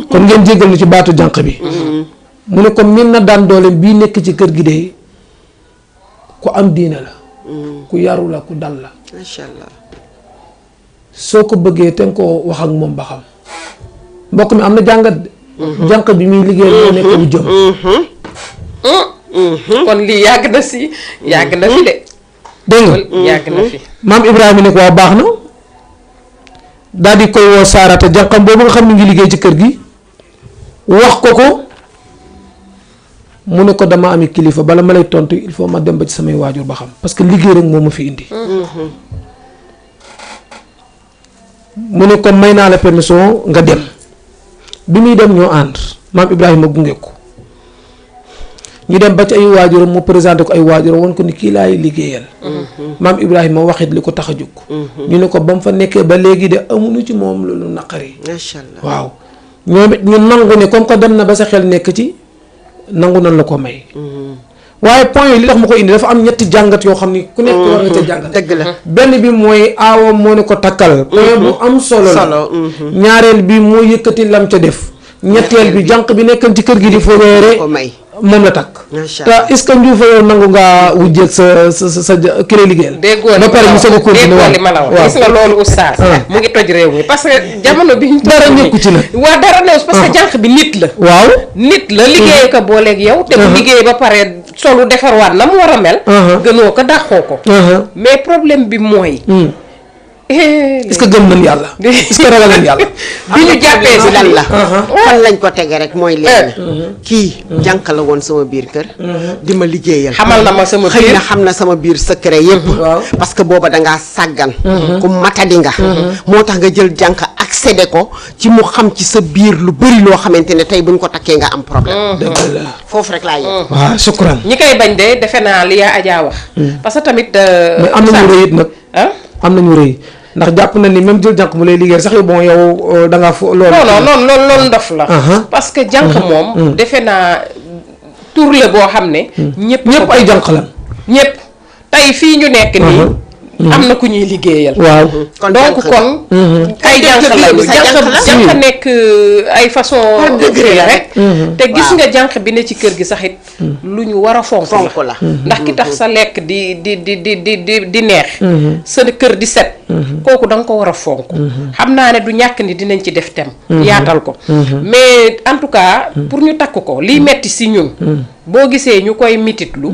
C: kon ngeen jéggal ni ci baatu jànq bi mu ne ko min na daan doole bii nekk ci kër gi de ku am diine la ku yaru la ku dal la
B: macha allah
C: soo ko bëggee te nga ko wax ak moom ba xam mbokk mi am na jàngat de jànq bi muy liggéey moo nekk wu jëm
A: kon lii yàgg na fi de
C: dégg nga
A: yàgg na fi
C: maam Ibrahima ne ko waaw baax na daal di koy woo Saarata jànqam boobu nga xam ne ngi liggéey ci kër gi wax ko mu ne ko dama ami kilifa bala ma lay tontu il faut ma dem ba ci samay waajur ba xam parce que liggéey rek moo ma fi indi mu ne ko may naa la permission nga dem bi muy dem ñoo ànd maam Ibrahima gunge ko ñu dem ba ci ay waajuram mu présenté ko ay waajuram woon ko ni kii laay liggéeyal maam Ibrahima waxit li ko tax a jóg ñu ne ko ba mu fa nekkee ba léegi de amuñu ci moom loolu naqari
B: macha allah
C: waaw ñoom it ñu nangu ne comme que dem na ba sa xel nekk ci nangu nan la ko may waaye point yi li tax ma ko indi dafa am ñetti jàngat yoo xam ni ku nekk war nga ca jàngat
B: dëgg la
C: benn bi mooy aawam moo ne ko takkal point bu am solo la ñaareel bi moo yëkkati lam ca def ñetteel bi jànq bi nekkan ci kër gi di foweere
B: ko may
C: moom la takk
B: macha
C: te
B: allah
C: est-ce que njuufa yow nangu ngaa wujjeeg sa kile liggéeyal
A: déggoo
C: ba pare mu soog a continuer
A: li ma la wax gis nga loolu oustaz mu ngi toj réew mi parce que jamono bi ñu
C: dara nekku ci la
A: waa dara news parce que jànq bi nit la
C: waaw
A: nit la liggéey ko booleeg yow te bu liggéey ba pare solu defarwaat na mu war a mel gënoo ko dàqoo ko mais problème bi mooy
C: est-ce que gëm nañ yàlla est-ce que ragal nañ yàlla
B: bi ñu jàppee si lan la fan lañ ko tege rek mooy leen kii jànq la woon sama biir kër di ma liggéeyal
A: xamal na ma sama
B: xëy
A: biir
B: na xam na sama biir secret yépp parce que booba dangaa sàggan ku matadi nga moo tax nga jël jànq accédé ko ci mu xam ci sa biir lu bëri loo xamante ne tey buñ ko takkee nga am problème
C: dëgg la
B: foofu rek laa yem
C: waaw shukran
A: ñi koy bañ de defe naa li yaa Adja wax parce que tamit
C: mais am nañu rëy it nag am nañu rëy ndax jàpp na ni même jël jànq mu lay liggéey sax bon yow da ngaa fo loolu
A: non loolu ndof la parce que jànq moom defe naa tur la boo xam ne ñëpp
C: ay jànq la
A: ñëpp tey fii ñu nekk nii am na ku ñuy liggéeyal
C: waaw
A: donc kon ay jànq lañu jànq nekk ay façon degré la rek te gis nga jànq bi ne ci kër gi sax it lu ñu war a fonk la ndax ki tax sa lekk di neex sa kër di set kooku da nga ko war a fonk xam naa ne du ñàkk ni dinañ ci def thème yaatal ko mais en tout cas pour ñu takk ko liy metti si ñun boo gisee ñu koy mititlu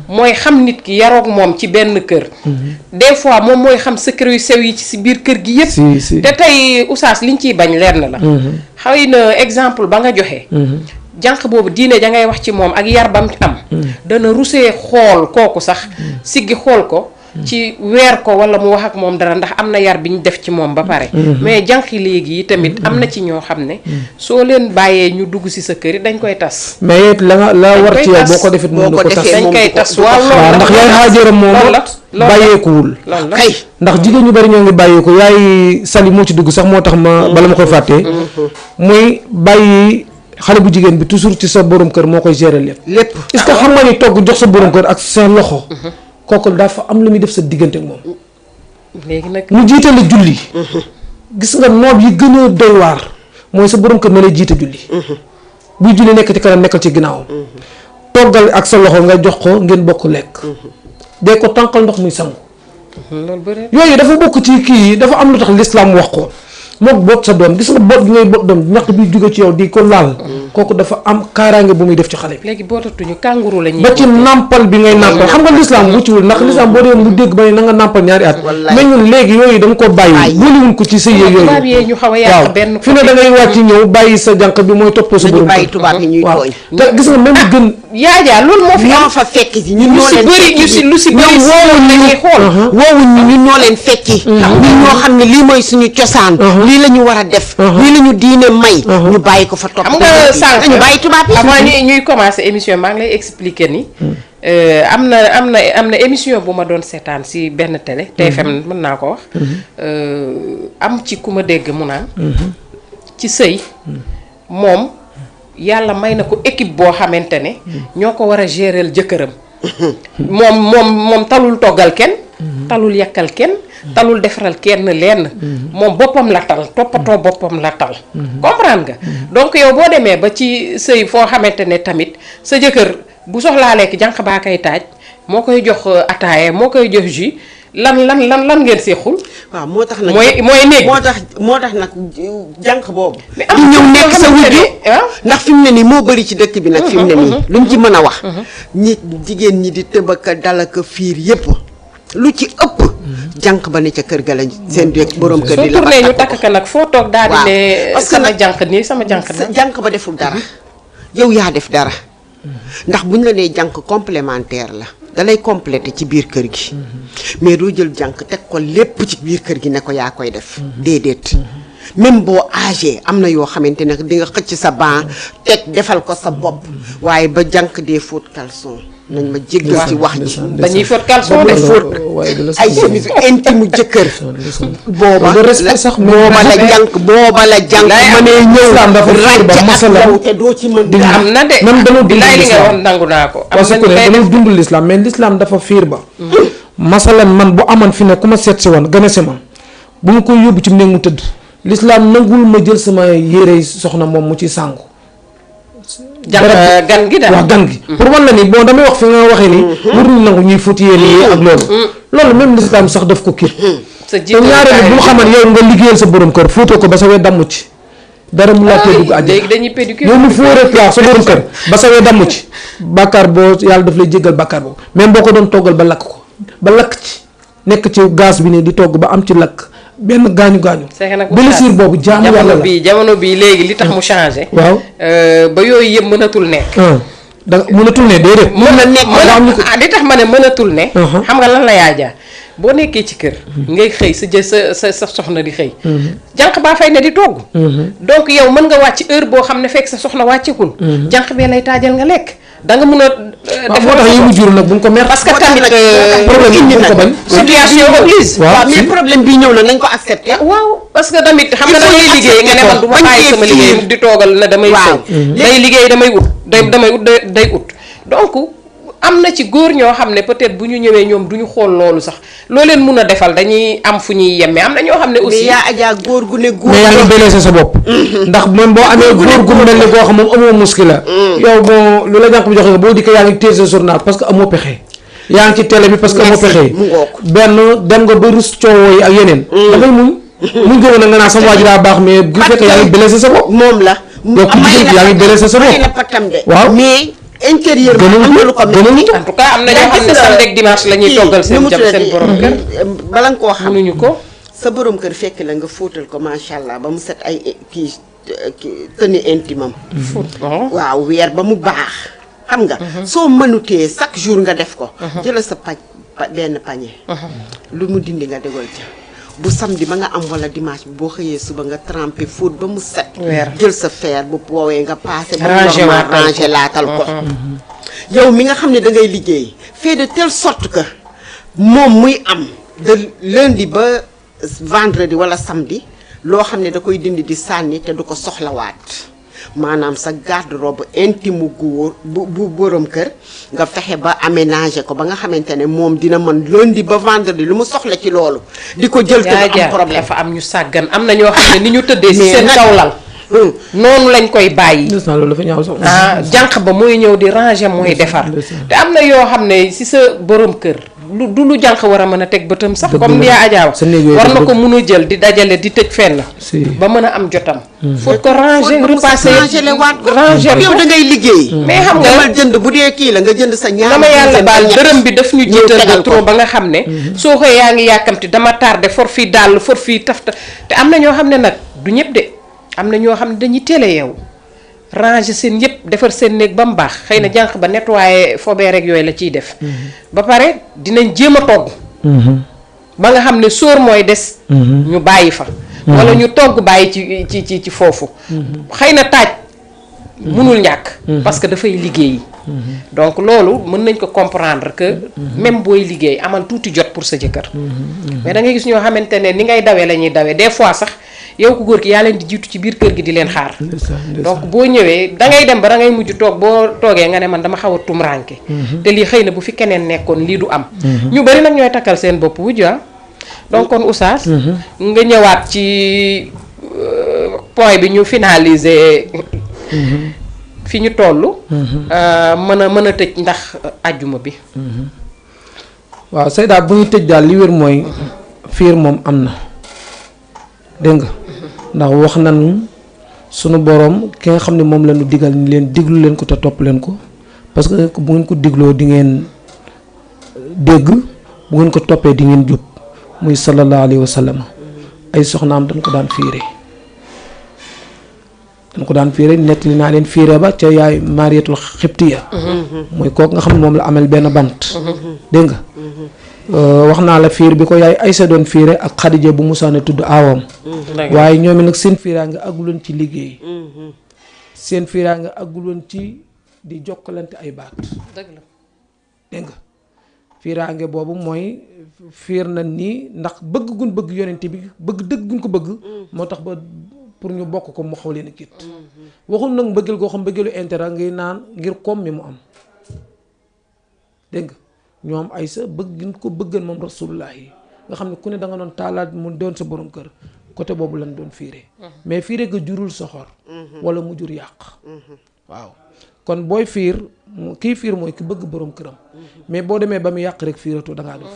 A: mooy xam nit ki yaroog moom ci benn kër des fois moom mooy xam secret yu sew yi ci si biir kër gi yëpp te tey oustaz liñ ciy bañ lenn la xëy na exemple ba nga joxe jànq boobu diine ja ngay wax ci moom ak yar bam am dana rusee xool kooku sax siggi xool ko ci weer ko wala mu wax ak moom dara ndax am na yar bi ñu def ci moom ba pare mais jànq léegi yi tamit am na ci ñoo xam ne soo leen bàyyee ñu dugg si sa kër yi dañ koy tas
C: mais it la war ci yow boo ko defit mënu ko tas
A: dañ koy tas waaw
C: waaw ndax yaay Haajara moom bàyyeekuwul
A: kay
C: ndax jigéen ñu bari ñoo ngi bàyyeeku yaay Sali moo ci dugg sax moo tax ma bala ma koy fàttee muy bàyyi xale bu jigéen bi toujours ci sa borom kër moo koy gérer lépp est-ce que xam nga ni togg jox sa borom kër ak sa loxo kooku dafa am lu muy def sa diggante ak moom
A: léegi nag
C: mu jiite la julli gis nga noob yi gën a doy waar mooy sa borom kër na lay jiite julli buy julli nekk ci kanam nekkal ci ginnaaw toggal ak sa loxo nga jox ko ngeen bokk lekk dee ko tànqal ndox muy sangu
A: loolu bëri
C: yooyu dafa bokk ci kii dafa am lu tax lislaam wax ko mook boot sa doom gis nga boot bi ngay boot doom ñax bi jóge ci yow di ko laal kooku dafa am kaaraange bu muy def ci xale bi
A: léegi bootatuñu kànguru la ñuy
C: ba ci nàmpal bi ngay nàmpal xam nga lislaam wucciwul ndax lislaam boo dee mu dégg ba ne na nga nàmpal ñaari at mais ñun léegi yooyu dañ ko bàyyi booliwuñ ko ci sëy yooyu
A: tubaab yee ñu xaw a yàq benn
C: fi ne da ngay wàcc ñëw bàyyi sa jànq bi mooy toppoo sa borom
B: bàyyi tubaab yi ñuy tooñ
C: te gis nga même gën
A: yaajaa loolu moo fi
B: ñoo fa fekk si ñun ñoo leen
A: lu si bëri
B: woowuñ
A: lañuy xool
B: woowuñ ñu ñun ñoo leen fekki ñun ñoo xam ne lii mooy suñu cosaan lii la ñu war a def lii la ñu diine may ñu bàyyi ko fa topp
A: xam nga sànq
B: ñu bàyyi tubaab yi
A: avant ñuy commencer émission maa ngi lay expliquer ni am na émission bu ma doon seetaan si benn télé TFM mën naa ko wax am ci ku ma dégg mu naan ci sëy moom yàlla may na ko équipe boo xamante ne ñoo ko war a gérer jëkkëram moom talul toggal kenn talul yàkkal kenn talul defaral kenn lenn moom boppam la tal toppatoo boppam la tal comprendre nga donc yow boo demee ba ci sëy foo xamante ne tamit sa jëkkër bu soxlaa lekk jànq baa koy taaj moo koy jox ataaye moo koy jox jus lan ngeen seexul
B: waaw moo tax nag
A: mooy néeg
B: moo tax nag jànq boobu
A: di
B: ñëw nekk sa wujju ndax fi mu ne nii moo bëri ci dëkk bi nag fi mu ne nii luñ ci mën a wax ñi jigéen ñi di tëbaka dalaka fiir yépp lu ci ëpp jànq ba ne ca kër ga la seen borom kër di la
A: soo tourné ñu takk ka nag foo toog daal di ne
B: parce que
A: sama jànq nii sama jànq
B: sa jànq ba deful dara yow yaa def dara ndax buñ la nee jànq complémentaire la dalay complété ci biir kër gi mais doo jël jànq teg ko lépp ci biir kër gi ne ko yaa koy def déedéet même boo âgé am na yoo xamante ne di nga xëcc sa ban teg defal ko sa bopp waaye ba jànq dee fóot caleçon nañ ma jéggal ci wax ji
A: dañuy fóot caleçon de
B: fóot ay chemise intime jëkkër booba la jànq mënee ñëw ràcc te doo ci mën
A: am na de
C: même dama dund
A: li nga wax nangu naa ko
C: parce que dama dund l'islam mais l'islam dafa fiir ba masalan man bu amoon fi ne ku ma seet si woon gën a si man bu ma koy yóbbu ci néeg mu tëdd l'islam nangul ma jël sama yére soxna moom mu ci sàngu
A: gan gi daal
C: waaw gan gi pour wan la ni bon damay wax fi nga waxee ni waruñu nangu ñuy fóot yéen yi ak loolu même l'islam sax daf ko kii te ñaareel bu mu xamal yow nga liggéeyal sa borom kër fóotoo ko ba sa wee damm ci dara mu laa tee dugg àjjana
A: léegi dañuy pédicure
C: yow mu fóoree plat sa borom kër ba sa wee damm ci bàkkaar boo yàlla daf lay jéggal bàkkaar boobu même boo ko doon toggal ba lakk ko ba lakk ci nekk ci gaz bi ne di togg ba am ci lakk benn gaañu blessure boobu jaamu yàlla la
A: jamono bii léegi li tax mu changé
C: waaw
A: ba yooyu yëpp mënatul nekk
C: da mënatul ne déedéet
A: mën na nekk li tax ma ne mënatul ne xam nga lan la yaajaa boo nekkee ci kër ngay xëy sa soxna di xëy jànq baa fay ne di togg donc yow mën nga wàcc heure boo xam ne fekk sa soxna wàccekul jànq bee lay taajal nga lekk da nga mën a def
C: moo tax yi mu jur nag bu ñu ko mer
A: parce que tamit
C: problème bi bu ñu ko bañ
A: situation oblige
B: waaw mais problème bi ñëw na nañ ko accepté
A: waaw parce que tamit xam nga da ngay liggéey nga ne man du ma bàyyi sama liggéey di toogal na damay sëy day liggéey damay ut day ut donc am na ci góor ñoo xam ne peut-être bu ñu ñëwee ñoom du ñu xool loolu sax loo leen mun a defal dañuy am fu ñuy yemme am na ñoo xam ne aussi
B: mais yaa ajaa góor gu ne góor
C: mais yaa ngi blessé sa bopp ndax même boo amee góor gu mel ni koo xam moom amoo muskila yow bon lu la jànq bi joxe nga boo dikkee yaa ngi téye sa journal parce que amoo pexe yaa ngi ci télé bi parce que moo pexee
B: mu ngoog.
C: benn dem nga ba rus coowoo yi ak yeneen dangay muñ gëwoon na nga naan sama waa ji daa baax mais bu fekkee yaa ngi blessé sa bopp
B: moom la
C: yow ku jigéen yaa ngi blessé sa bopp
B: may la patam de
C: waaw
B: mais intérieur bi am na lu ko metti
A: en tout cas am na ñoo xam ne samedi ak dimanche la ñuy toggal seen borom kër
B: bala nga koo xam
A: mënuñu ko
B: sa borom kër fekk la nga fóotal ko macha allah ba mu set ay kii tenue intime am waaw weer ba mu baax xam nga soo mënutee chaque jour nga def ko jëla sa benn pañe lu mu dindi nga dégal ca bu samedi ba nga am wala dimanche bi boo xëyee suba nga trempé fóot ba mu set jël sa fer bu woowee nga passé ba normal rangé laatal ko yow mi nga xam ne da ngay liggéey fait de telle sorte que moom muy am de lundi ba vendredi wala samedi loo xam ne da koy dindi di sànni te du ko soxlawaat maanaam sa garde-robe intime bu borom kër nga fexe ba aménager ko ba nga xamante ne moom dina mën lundi ba vendredi lu mu soxla ci loolu di ko jël te du am problème
A: dafa am ñu sàggan am na ñoo xam ne ni ñu tëddee si seen kawlal noonu lañ koy bàyyi
C: loolu dafa ñaaw sax
A: jànq ba mooy ñëw di ranger mooy defar te am na yoo xam ne si sa borom kër du lu jànq war a mën a teg bëtam sax comme yaa ajaaw war na ko mun a jël di dajale di tëj fenn ba mën a am jotam faut ko ranger repasser ranger
B: yow da ngay liggéey
A: mais xam nga
B: demal jënd bu dee kii la nga jënd sa ñaar
A: dama yàlla baal dërëm bi daf ñu jiital de trop ba nga xam ne soo xëyee yaa ngi yàkkamti dama tardé for fii dàll for fii tafta te am na ñoo xam ne nag du ñëpp de am na ñoo xam ne dañuy teel a yeewu ranger seen yëpp defar seen néeg ba mu baax xëy na jànq ba nettoyer foobee rek yooyu la ciy def ba pare dinañ jéem a togg ba nga xam ne sóor mooy des ñu bàyyi fa wala ñu togg bàyyi ci foofu xëy na taaj mënul ñàkk parce que dafay liggéey donc loolu mën nañ ko comprendre que même booy liggéey amal tuuti jot pour sa jëkkër mais da ngay gis ñoo xamante ne ni ngay dawee la ñuy dawee des fois sax yow ku góor ki yaa leen di jiitu ci biir kër gi di leen xaar donc boo ñëwee dangay dem ba dangay mujj toog boo toogee nga ne man dama xaw a tumranke te lii xëy na bu fi keneen nekkoon lii du am ñu bari nag ñooy takkal seen bopp wujj donc kon Oustaz nga ñëwaat ci point bi ñu finaliser fi ñu toll mën a tëj ndax ajjuma bi
C: waaw Seyda bu ñu tëj daal li wér mooy fiir moom am na dégg nga ndax wax nañu sunu borom ki nga xam ne moom la ñu digal ni leen diglu leen ko te topp leen ko parce que bu ngeen ko digloo di ngeen dégg bu ngeen ko toppee di ngeen jub muy sallallahu alayhi wa sallam ay soxnaam dañ ko daan fiire nettali naa leen fiire ba ca yaay Mariyatul Xibtiya mooy kooku nga xam ne moom la amel benn bant dégg nga wax naa la fiir bi ko yaay Aysa doon fiire ak Xadija bu musaane tudd aawam waaye ñoom nag seen fiiraa nga agguloon ci liggéey seen fiiraa nga agguloon ci di jokkalante ay baat dégg nga fiiraange boobu mooy fiir na nii ndax bëgg gun bëgg yonent bi bëgg dëgg gun ko bëgg moo tax ba pour ñu bokk ko mu xaw leen a kiit waxul nag mbëggeel goo xam mbëggeelu intérêt ngay naan ngir koom mi mu am dégg nga ñoom ay sa bëgg ko bëggan moom rasulullah yi nga xam ne ku ne da nga doon taalaat mu doon sa borom kër côté boobu lañ doon fiire mais fiire ga jurul soxor wala mu jur yàq waaw kon booy fiir kii fiir mooy ki bëgg borom këram mais boo demee ba mu yàq rek fiiratoo da ngaa def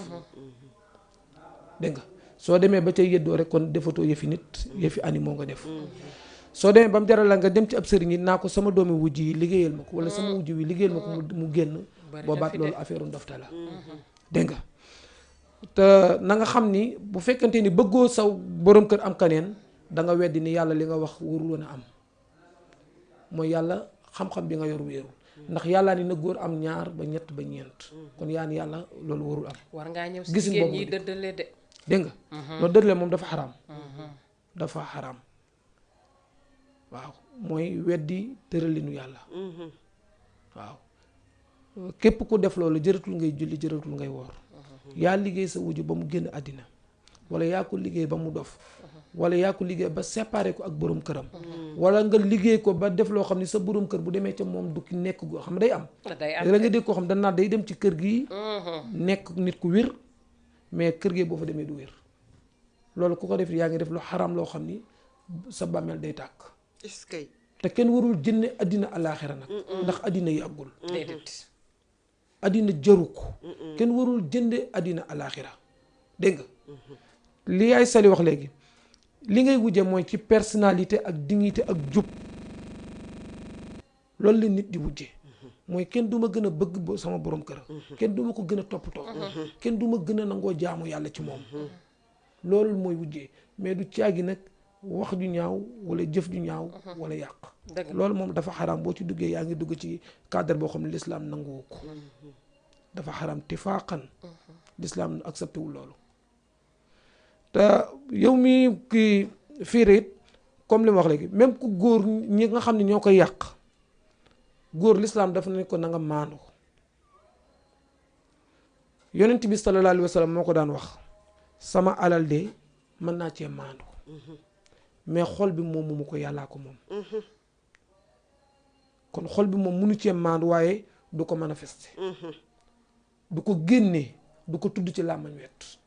C: dégg nga soo demee ba ca yeddoo rek kon defatoo yëfi nit yëfi animaux nga def soo demee ba mu jaral la nga dem ci ab sëriñ yi naa ko sama doomi wujj yi liggéeyal ma ko wala sama wujj wi liggéeyal ma ko mu génn boobaat loolu affaire ndofte la dégg nga te na nga xam ni bu fekkante ni bëggoo saw borom kër am kaneen da nga weddi ni yàlla li nga wax warul woon a am mooy yàlla xam-xam bi nga yor wéeru ndax yàllaa ni na góor am ñaar ba ñett ba ñeent kon yaa ni yàlla loolu warul am
A: war ngaa ñëw si
C: gisin
A: jigéen
C: boobu
A: ñi dëddale de
C: dégg nga loolu dëddale moom dafa xaraam dafa xaraam waaw mooy weddi tëralinu yàlla waaw képp ku def loolu jëratul ngay julli jëratul ngay woor yaa liggéey sa wujju ba mu génn àddina wala yaa ko liggéey ba mu dof wala yaa ko liggéey ba séparé ko ak borom këram wala nga liggéey ko ba def loo xam ne sa borom kër bu demee ca moom du ki nekk goo xam ne day am la nga dégg koo xam danaa day dem ci kër gi nekk nit ku wér mais kër gi boo fa demee du wér loolu ku ko def yaa ngi def lu xaram loo xam ni sa bàmmeel day tàkk
B: est-ce que
C: te kenn warul jënne àddina alaaxira nag ndax àddina yi àggul àddina jaru ko kenn warul jënde àddina alaaxira dégg nga li ay sali wax léegi li ngay wujje mooy ci personnalité ak dignité ak jub loolu la nit di wujje mooy kenn du ma gën a bëgg sama borom kër kenn du ma ko gën a toppatoo kenn du ma gën a nangoo jaamu yàlla ci moom loolu mooy wujjee mais du caagi nag wax ju ñaaw wala jëf ju ñaaw wala yàq loolu moom dafa xaram boo ci duggee yaa ngi dugg ci cadre boo xam ne l'islam nanguwu ko dafa xaram tifaaqan l'islam accepté wul loolu te yow mi kii fiirit comme li ma wax léegi même ku góor ñi nga xam ne ñoo koy yàq góor l'islam dafa ne ko na nga maandu yonent bi sallallahu alayhi wa sallam moo ko daan wax sama alal de mën naa cee maandu mais xol bi moom mu ko yàllaa ko moom kon xol bi moom munu cee maandu waaye du ko manifester du ko génnee du ko tudd ci làmmañ wet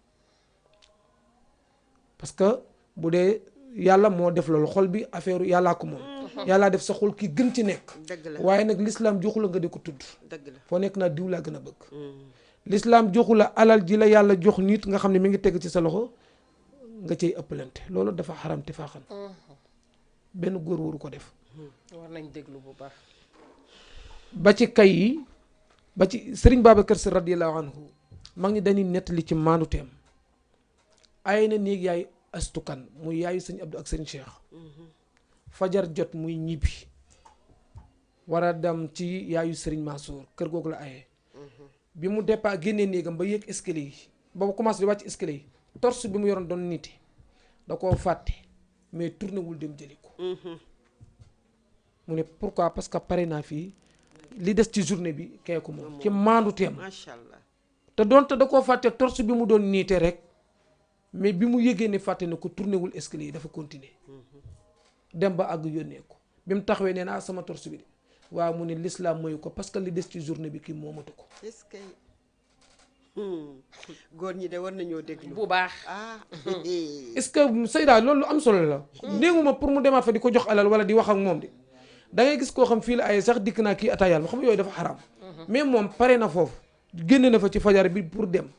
C: parce que bu dee yàlla moo def loolu xol bi affaire yàllaa ko moom yàllaa def sa xol ki gën ci nekk waaye nag l'islam joxu la nga di ko tudd foo nekk naa diw laa gën a bëgg l'islam joxu la alal ji la yàlla jox nit nga xam ne mi ngi teg ci sa loxo nga cay ëppalante loolu dafa xaram ti faaxan benn góor waru ko def
A: war nañ déglu bu baax
C: ba ci kay yi ba ci Sëriñ Babacar Si radiyallahu anhu mag ñi dañuy nettali ci maandu teem ay na néeg yaay astukan muy yaayu sëñ Abdou ak sëñ Cheikh fajar jot muy ñibbi war a dem ci yaayu Sëriñ Mansour kër googu la ayee bi mu départ génnee néegam ba yéeg escalier yi ba commencé di wàcc escalier yi torse bi mu yoroon doon niti da koo fàtte mais tourné wul dem jëli ko mu ne pourquoi parce que pare naa fii li des ci journée bi kee ko moom ci maandu teem
B: macha allah
C: te doonte da koo fàtte torse bi mu doon niite rek mais bi mu yëgee ne fàtte ne ko tourné wul escalier yi dafa continuer dem ba àgg yónnee ko bi mu taxawee nee na sama torse bi de waaw mu ne l'islam mooy ko parce que li des ci journée bi kii moomatu ko
B: est-ce que góor ñi de war nañoo déglu
A: bu baax
B: ah
C: est-ce que Seyda loolu lu am solo la néeguma pour mu demaat fa di ko jox alal wala di wax ak moom de da ngay gis koo xam fii la ay sax dikk naa kii ataayal ma xam yooyu dafa xaram mais moom pare na foofu génne na fa ci fajar bi pour dem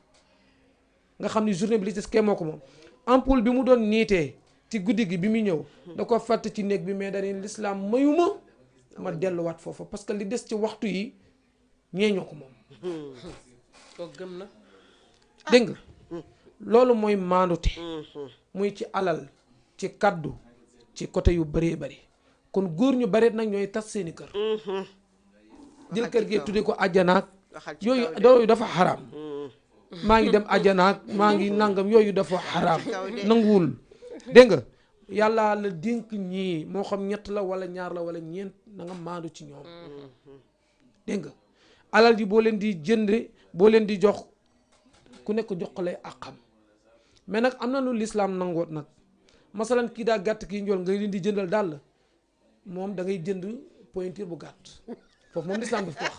C: nga xam ni journée bi li des kee moo ko moom ampoule bi mu doon niitee ci guddi gi bi muy ñëw da ko fàtte ci néeg bi mais dañuy l'islam mayuma ma delluwaat foofu parce que li des ci waxtu yi ñee ñoo ko moom
A: ko gëm na
C: dégg nga loolu mooy maandute muy ci alal ci kaddu ci côté yu bëree bëri kon góor ñu bëri nag ñooy tas seeni kër jël kër gi tuddee ko àjjanaak yooyu dafa xaraam maa ngi dem àjjanaak maa ngi nangam yooyu dafa xaraam nanguwul dégg nga yàlla la dénk ñii moo xam ñett la wala ñaar la wala ñeent na nga maandu ci ñoom dégg nga alal ji boo leen di jënd boo leen di jox ku nekk jox ko lay àqam mais nag am na lu lislaam nangoot nag masalan kii daa gàtt kii njool nga leen di jëndal daal moom da ngay jënd pointure bu gàtt foofu moom lislaam daf ko wax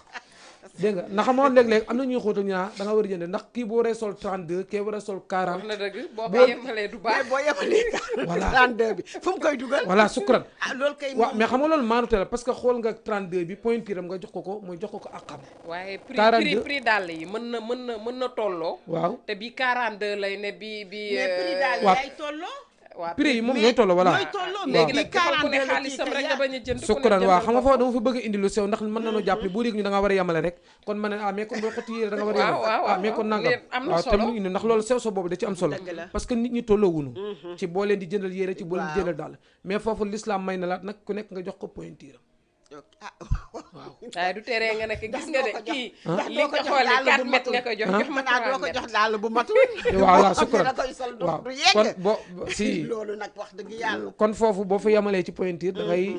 C: dégg nga ndax moom léeg-léeg am na ñuy xóotal ñu da nga war a jënd ndax kii boo waree sol 32 kii war a sol 40.
A: wax na dëgg boo yemalee du baax
B: boo yemalee
C: voilà
B: 32 bi fu mu koy dugal
C: voilà sukran
B: ah loolu kay
C: waaw mais xam nga loolu maanute la parce que xool nga 32 bi pointure am nga jox ko mooy jox ko ak xam
A: waaye
C: 42
A: prix dàll yi mën na tolloo
C: waaw
A: te bi 42 lay ne bi
B: mais prix daal
C: waaw.
B: yaay tolloo
A: waaw
C: prix yi moom ñooy tolloo voilà
B: ñooy tolloo
A: léegi
B: mais
A: nag defal ku ne xaalisam rek nga bañ a jënd
C: sukran waaw xam nga foofu dama fa bëgg a indi lu sew ndax mën nañoo jàpp boo dégg ñu da nga war a yemale rek kon ma ne mais kon boo xotti yére da nga war a yemale
A: waaw
C: mais kon nangam
A: am na
C: waaw
A: solo
C: tam ñu indi ndax loolu sew so boobu da ci am solo
B: Dëgg la.
C: parce que nit ñi tolloo wunu ci boo leen di jëndal yére ci boo leen di jëndal daal mais foofu l'islam may na la nag ku nekk nga jox ko pointure
B: ah
C: waaw
A: waaye du teree nga nekk gis nga de
B: doo ko jox-
A: kii
B: ndax
A: li
B: doo ko
A: nga
B: jox
A: xool
B: daal
A: 4
B: bu
A: mètres nga koy jox jox ma
B: xanaa doo
A: 3
B: ko jox
A: mètres
B: daal bu matul
C: voilà
B: boo xam ne
C: sukran
B: da koy sol
C: waaw
B: du yegg
C: kon boo si
B: loolu nag wax dëgg yàlla
C: kon foofu boo fa yemalee ci pointure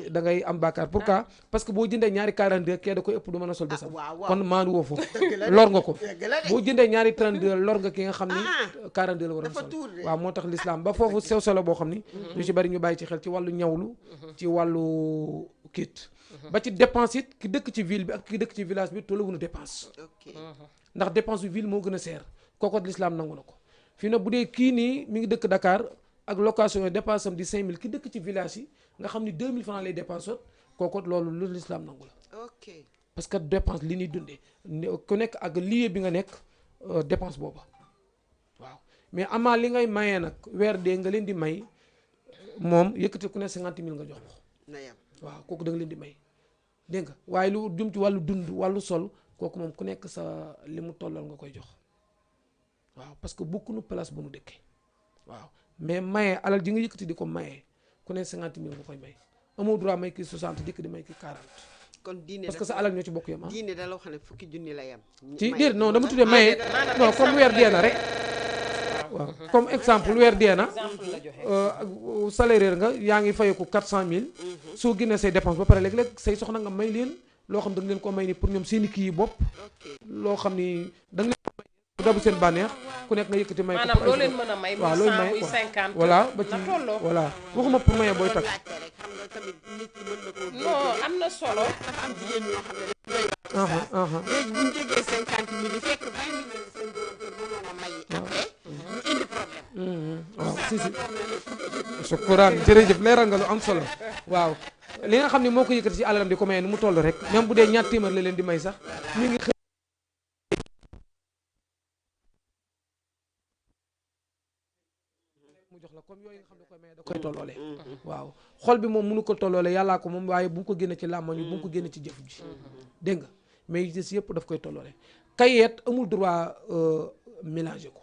C: da ngay am bàkkaar pourquoi parce que boo jëndee ñaari 42 kee da koy ëpp du mën a sol bésam
B: waaw, waaw.
C: kon maandu woo foofu
B: Dëgg la de.
C: lor nga ko
B: Dëgg la de.
C: boo jëndee ñaari 32 lor nga ki nga xam ni
B: Ah,
C: 42 la waroon
B: dafa
C: sol
B: tuur de.
C: waaw moo tax l'islam ba foofu sew solo boo xam ni ñu ci bari ñu bàyyi ci xel ci wàllu ñawlu ci wàllu kiit ba ci dépense it ki dëkk ci ville bi ak ki dëkk ci village bi tolluwuñu dépense
B: ok
C: ndax dépense bi ville moo gën a seer kooku l'islam nangu na ko fii nag bu dee kii nii mi ngi dëkk Dakar ak location yi dépense am di 5000 ki dëkk ci village yi nga xam ni 2000 francs lay dépense kooku loolu lu l'islam nangu la
B: ok
C: parce que dépense li ñuy dundee ku nekk ak lieu bi nga nekk dépense booba waaw mais amaa li ngay mayee nag weer dee nga leen di may moom yëkkati ku ne 50 000 nga jox ko waaw kooku da nga leen di may dégg nga waaye lu jëm ci wàllu dund wàllu sol kooku moom ku nekk sa li mu tollal nga koy jox waaw parce que bokkuñu place bu nu dëkkee waaw mais maye alal ji nga yëkkati di ko maye ku ne 50 000 nga koy may amoo droit may kii 60 dikk di may kii 40.
B: kon diine
C: parce que sa alal ñoo ci bokk yam
B: diine da la wax ne fukki junni la yem.
C: ci déet non dama tuddee maye non comme weer dee na rek waaw comme exemple weer dee na salaire nga yaa ngi fayeku 400 000 soo génnee say dépense ba pare léeg-léeg say soxna nga may leen loo xam da nga leen ko may ni pour ñoom seeni kii yi bopp loo xam ni da nga leen ko may dabu seen bànneex ku nekk nga yëkkati may ko
A: maanaam loo leen mën a may
C: waaw loolu may
A: 50
C: voilà ba ci
A: na tolloo
C: voilà waxuma pour maye booy takk
B: non
A: am na solo
B: dafa am jigéen ñoo xam ne léegi bu ñu jógee 50 000 yi fekk 20 000 la seen borom kër mënoon a may après ñu indi problème
C: waaw si sukkuraan jërëjëf leeral nga lu am solo waaw li nga xam ne moo ko yëkkati ci alalam di ko maye nu mu toll rek même bu dee ñaar téeméer la leen di may sax mi ngi xëy mu jox la comme yooyu nga xam ne koy maye da koy tolloole waaw xol bi moom mënu ko tolloole yàllaa ko moom waaye bu mu ko génne ci làmmañ bu mu ko génne ci jëf ji dégg nga mais yi des yëpp daf koy tolloole kayit amul droit mélanger ko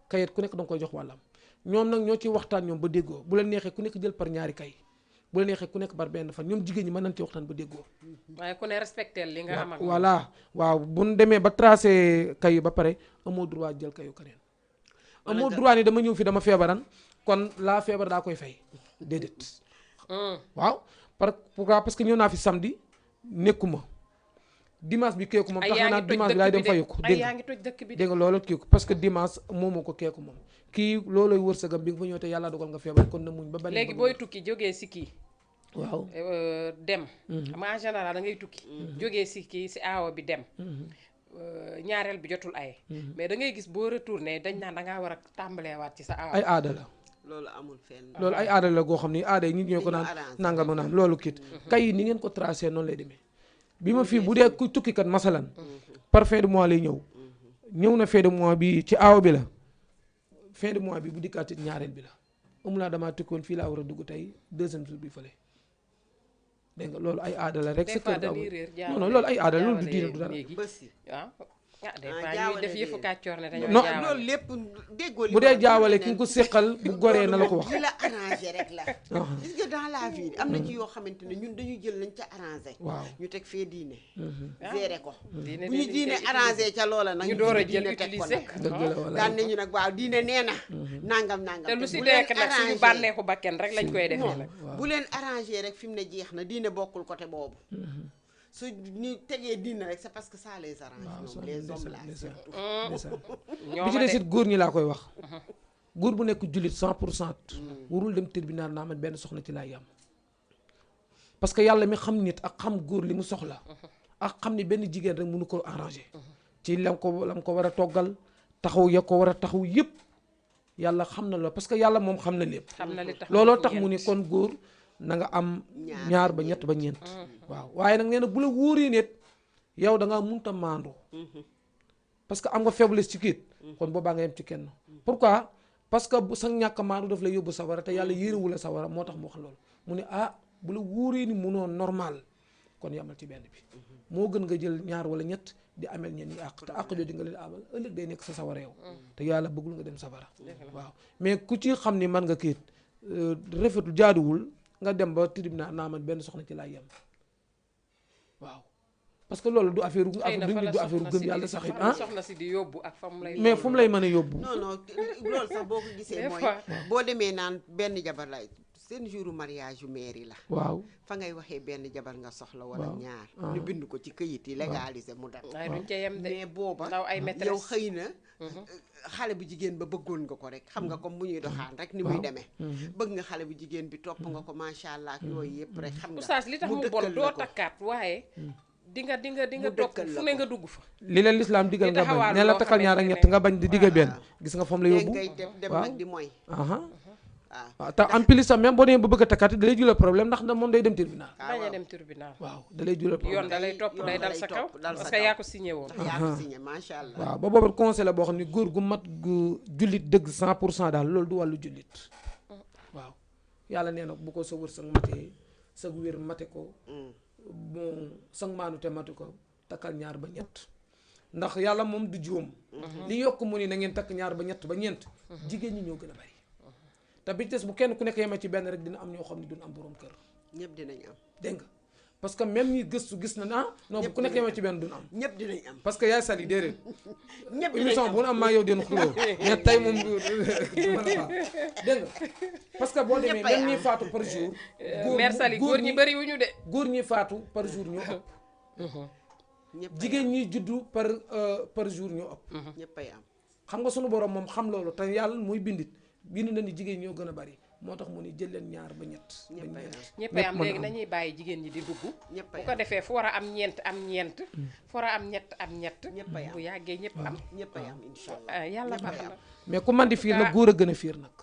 C: kayit ku nekk da nga koy jox wàllam ñoom nag ñoo ci waxtaan ñoom ba déggoo bu leen neexee ku nekk jël par ñaari kay bu leen neexee ku nekk par benn fan ñoom jigéen ñi mën nañ ci waxtaan ba déggoo
A: waaye ku ne respecté li nga am ak
C: voilà waaw bu ñu demee ba tracé kay ba pare amoo droit jël kayu keneen amoo droit ni dama ñëw fi dama feebaran kon laa feebar daa koy fay déedéet waaw pourquoi parce que ñëw naa fi samedi nekkuma dimanche bi keeku moom tax naa dimanche bi laay dem fayu ko
A: yaa ngi toj dëkk bi
C: dégg nga loolu kii ko parce que dimanche moomoo ko keeku moom kii looloy wërsëgam bi nga fa ñëw te yàlla dogal nga feebar kon na muñ ba bari
A: léegi booy tukki jógee si kii
C: waaw
A: dem xam nga en général da ngay tukki jógee si kii si aawo bi dem ñaareel bi jotul ay mais da ngay gis boo retourné dañ naan da ngaa war a tàmbaleewaat ci sa aawo
C: ay aada la
B: loolu amul fenn
C: loolu ay aada la goo xam ni aada yi nit ñoo ko naan nangam naan loolu kit kay ni ngeen ko tracé noonu lay demee bi ma fii bu dee ku tukkikat masalan par fin de mois lay ñëw na fin de mois bi ci aaw bi la fin de mois bi bu dikkaatit ñaareel bi la amulaa damaa tukkoon fii laa war a dugg tey deuxième jour bi fële dégg nga loolu ay aada la rek.
A: des fois dañuy réer
C: non non loolu ay aada loolu du diine du dara.
A: ah des fois ñuy def yëfu kàccoor ne dañoo
C: non
A: jaawale
B: loolu lépp déggoo li
C: bu dee jaawale ki nga ko séqal bu goree na la ko wax.
B: li la arrangé rek la. gis nga dans la vie am na ci yoo xamante ne ñun dañuy jël lañ ca arrangé.
C: waaw
B: ñu teg fee diine. géré ko. bu
A: diine
B: ñu diine arrangé ca loola nag.
A: ñu door a jël
B: diine teg ko
A: utilisé.
B: nag.
C: dëgg la wala
B: daan nañu nag waaw diine nee na. nangam nangam
A: te lu si
B: bu leen
A: nekk nag suñu
B: arrangé-
A: bànneexu bakken rek lañ koy defee
B: non
A: nag.
B: bu leen arrangé rek fi mu ne jeex na diine bokkul côté boobu. su ñu tegee diine rek c'est parce que ça les arrange ñoom les hommes là surtout.
C: bi ci des it góor ñi laa koy wax. góor bu nekk jullit 100% warul dem tribunal naa man benn soxna ci laay yam parce que yàlla mi xam nit ak xam góor li mu soxla ak xam ni benn jigéen rek mënu ko arrangé ci lam ko war a toggal taxaw ya ko war a taxaw yépp yàlla xam na loolu parce que yàlla moom xam na lépp
A: xam na li tax
C: looloo tax mu ni kon góor na nga am ñaar ba ñett ba ñeent waaw waaye nag nee na bu la wóoree net yow da ngaa munta maandu parce que am nga faiblesse ci kiit kon boobaa nga yem ci kenn pourquoi parce que bu sa ñàkk maandu daf lay yóbbu sawara te yàlla yéenewu la sawara moo tax mu wax loolu mu ne ah bu la wóoree ni munoo normal kon yamal ci benn bi moo gën nga jël ñaar wala ñett di amel ñenn ñi àq te àq jooju nga leen amal ëllëg day nekk sa sawara yow te yàlla bëggul nga dem sawara waaw mais ku ci xam ni man nga kiit rafetul jaaduwul nga dem ba tribunal naa man benn soxna ci laay yem waaw parce que loolu du affaire du affaire gëm yàlla sax it ah
A: soxna si di yóbbu ak fa mu lay
C: mais fu mu lay mën a yóbbu
B: non non loolu sax boo ko gisee
A: Des
B: mooy
A: fois.
B: boo demee naan benn jabar lay seen jouru mariage yu mairie la
C: waaw
B: fa ngay waxee benn jabar nga soxla wala
C: Waaw.
B: ñaar
C: Ah.
B: ñu bind ko ci këyit yi légalisé mu dem
A: waaye duñ ca yem de
B: mais booba
A: ndaw ay
B: yow
A: maîtresse
B: xëy na xale bu jigéen ba bëggoon nga ko rek xam nga comme bu ñuy doxaan rek ni muy
C: Waaw.
B: demee bëgg nga xale bu jigéen bi topp nga ko macha allah ak yooyu yëpp rek xam nga
A: oustaz li tax mu bon
B: dëkkal
A: doo
B: la ko.
A: takkaat waaye di nga
B: Mu
A: topp
B: dëkkal la
A: fu ne
B: ko.
A: nga dugg fa
C: li leen lislaam digal
A: Di
C: nga bañ
A: taxawaalu
C: ne la
A: loo
C: takkal ñaar ak
A: xamante
C: ñett
A: ne-
C: nga bañ di digga benn gis nga fa mu la
B: léegi
C: yóbbu
B: ngay dem
C: waaw.
B: nag di mooy
C: aha waaw te en plus sax même boo demee ba bëgg a takkaati da lay jural problème ndax moom day dem tribunal.
A: bañ a dem tribunal.
C: waaw da lay jural problème
A: yoon da lay topp day dal sa kaw parce que yaa ko signé woon.
B: yaa ko signé macha allah.
C: waaw ba boobu conseil la boo xam ne góor gu mat gu jullit dëgg 100% daal loolu du wàllu jullit. waaw yàlla nee na bu ko sa wërsëg matee sa wér mate ko. bon sa maanu te mate ko takkal ñaar ba ñett. ndax yàlla moom du juum. li yokk mu ni na ngeen takk ñaar ba ñett ba ñeent. jigéen ñi ñoo gën a bari. te bi des bu kenn ku nekk yemee ci benn rek dina am ñoo xam ne duñ am borom kër.
B: ñëpp dinañ am.
C: dégg nga parce que même ñi gëstu gis na non bu ku nekk yemee ci benn duñ am.
B: ñëpp dinañ am.
C: parce que yaay sali déedéet.
B: ñëpp dinañ
C: émission
B: am
C: bu nu am maa yow den xuloo mais tey moom du mën a baax dégg nga parce que boo demee même ñi faatu par jour.
A: mère Sali góor ñi bëri wuñu de.
C: góor ñi faatu par jour ñoo ëpp. jigéen ñi juddu par jour ñoo ëpp.
B: ñëppay am.
C: xam nga sunu borom moom xam loolu te yàlla muy bindit bind na ni jigéen ñoo gën a bari moo tax mu ni jël leen ñaar ba ñett.
A: ñëppay am léegi dañuy bàyyi jigéen ñi di dugg. bu ko defee fu war a am ñeent am ñeent. fu war a am ñett am ñett.
B: ñëppay am
A: bu yàggee ñëpp am.
B: ñëppay am incha allah
A: yàlla baax na.
C: mais ku man di fiir nag góor a gën a fiir nag.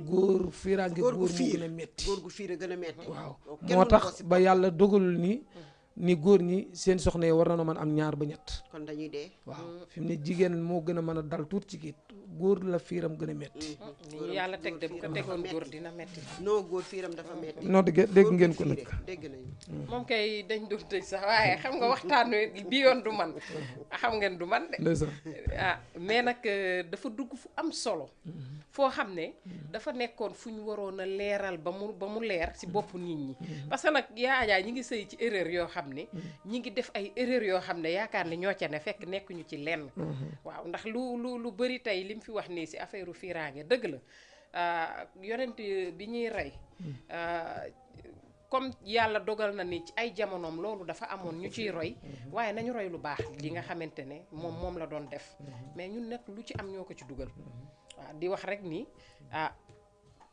C: góor fiiraange góor mu gën a metti.
B: góor gu fiir a gën a metti.
C: waaw moo tax ba yàlla dogalul ni góor ñi seen soxna yi war na mën am ñaar ba ñett.
B: kon dañuy dee.
C: waaw fi mu ne jigéen moo gën a mën a dal tuut ci kii góor la fiiram gën a metti.
A: ni yàlla teg de bu ko tegoon góor dina metti.
B: non góor fiiram dafa metti.
C: non dégg ngeen ko nag.
B: dégg nañu.
A: moom kay dañ doon tëj sax waaye xam nga waxtaan wi bi yoon du man xam ngeen du man de. mais nag dafa dugg fu am solo. foo xam ne dafa nekkoon fu ñu waroon a leeral ba mu leer ci bopp nit ñi. parce que nag yaa Adja ñi ngi sëy ci erreur yoo xam ne ñi ngi def ay erreur yoo xam ne yaakaar ne ñoo ca ne fekk nekkuñu ci lenn. waaw ndax lu bëri tey li mu fi wax nii ci affaire fiiraange dëgg la yonent bi ñuy rey comme yàlla dogal na ni ci ay jamonoom loolu dafa amoon ñu ciy roy waaye nañu roy lu baax li nga xamante ne moom la doon def mais ñun nag lu ci am ñoo ko ci dugal waaw di wax rek ni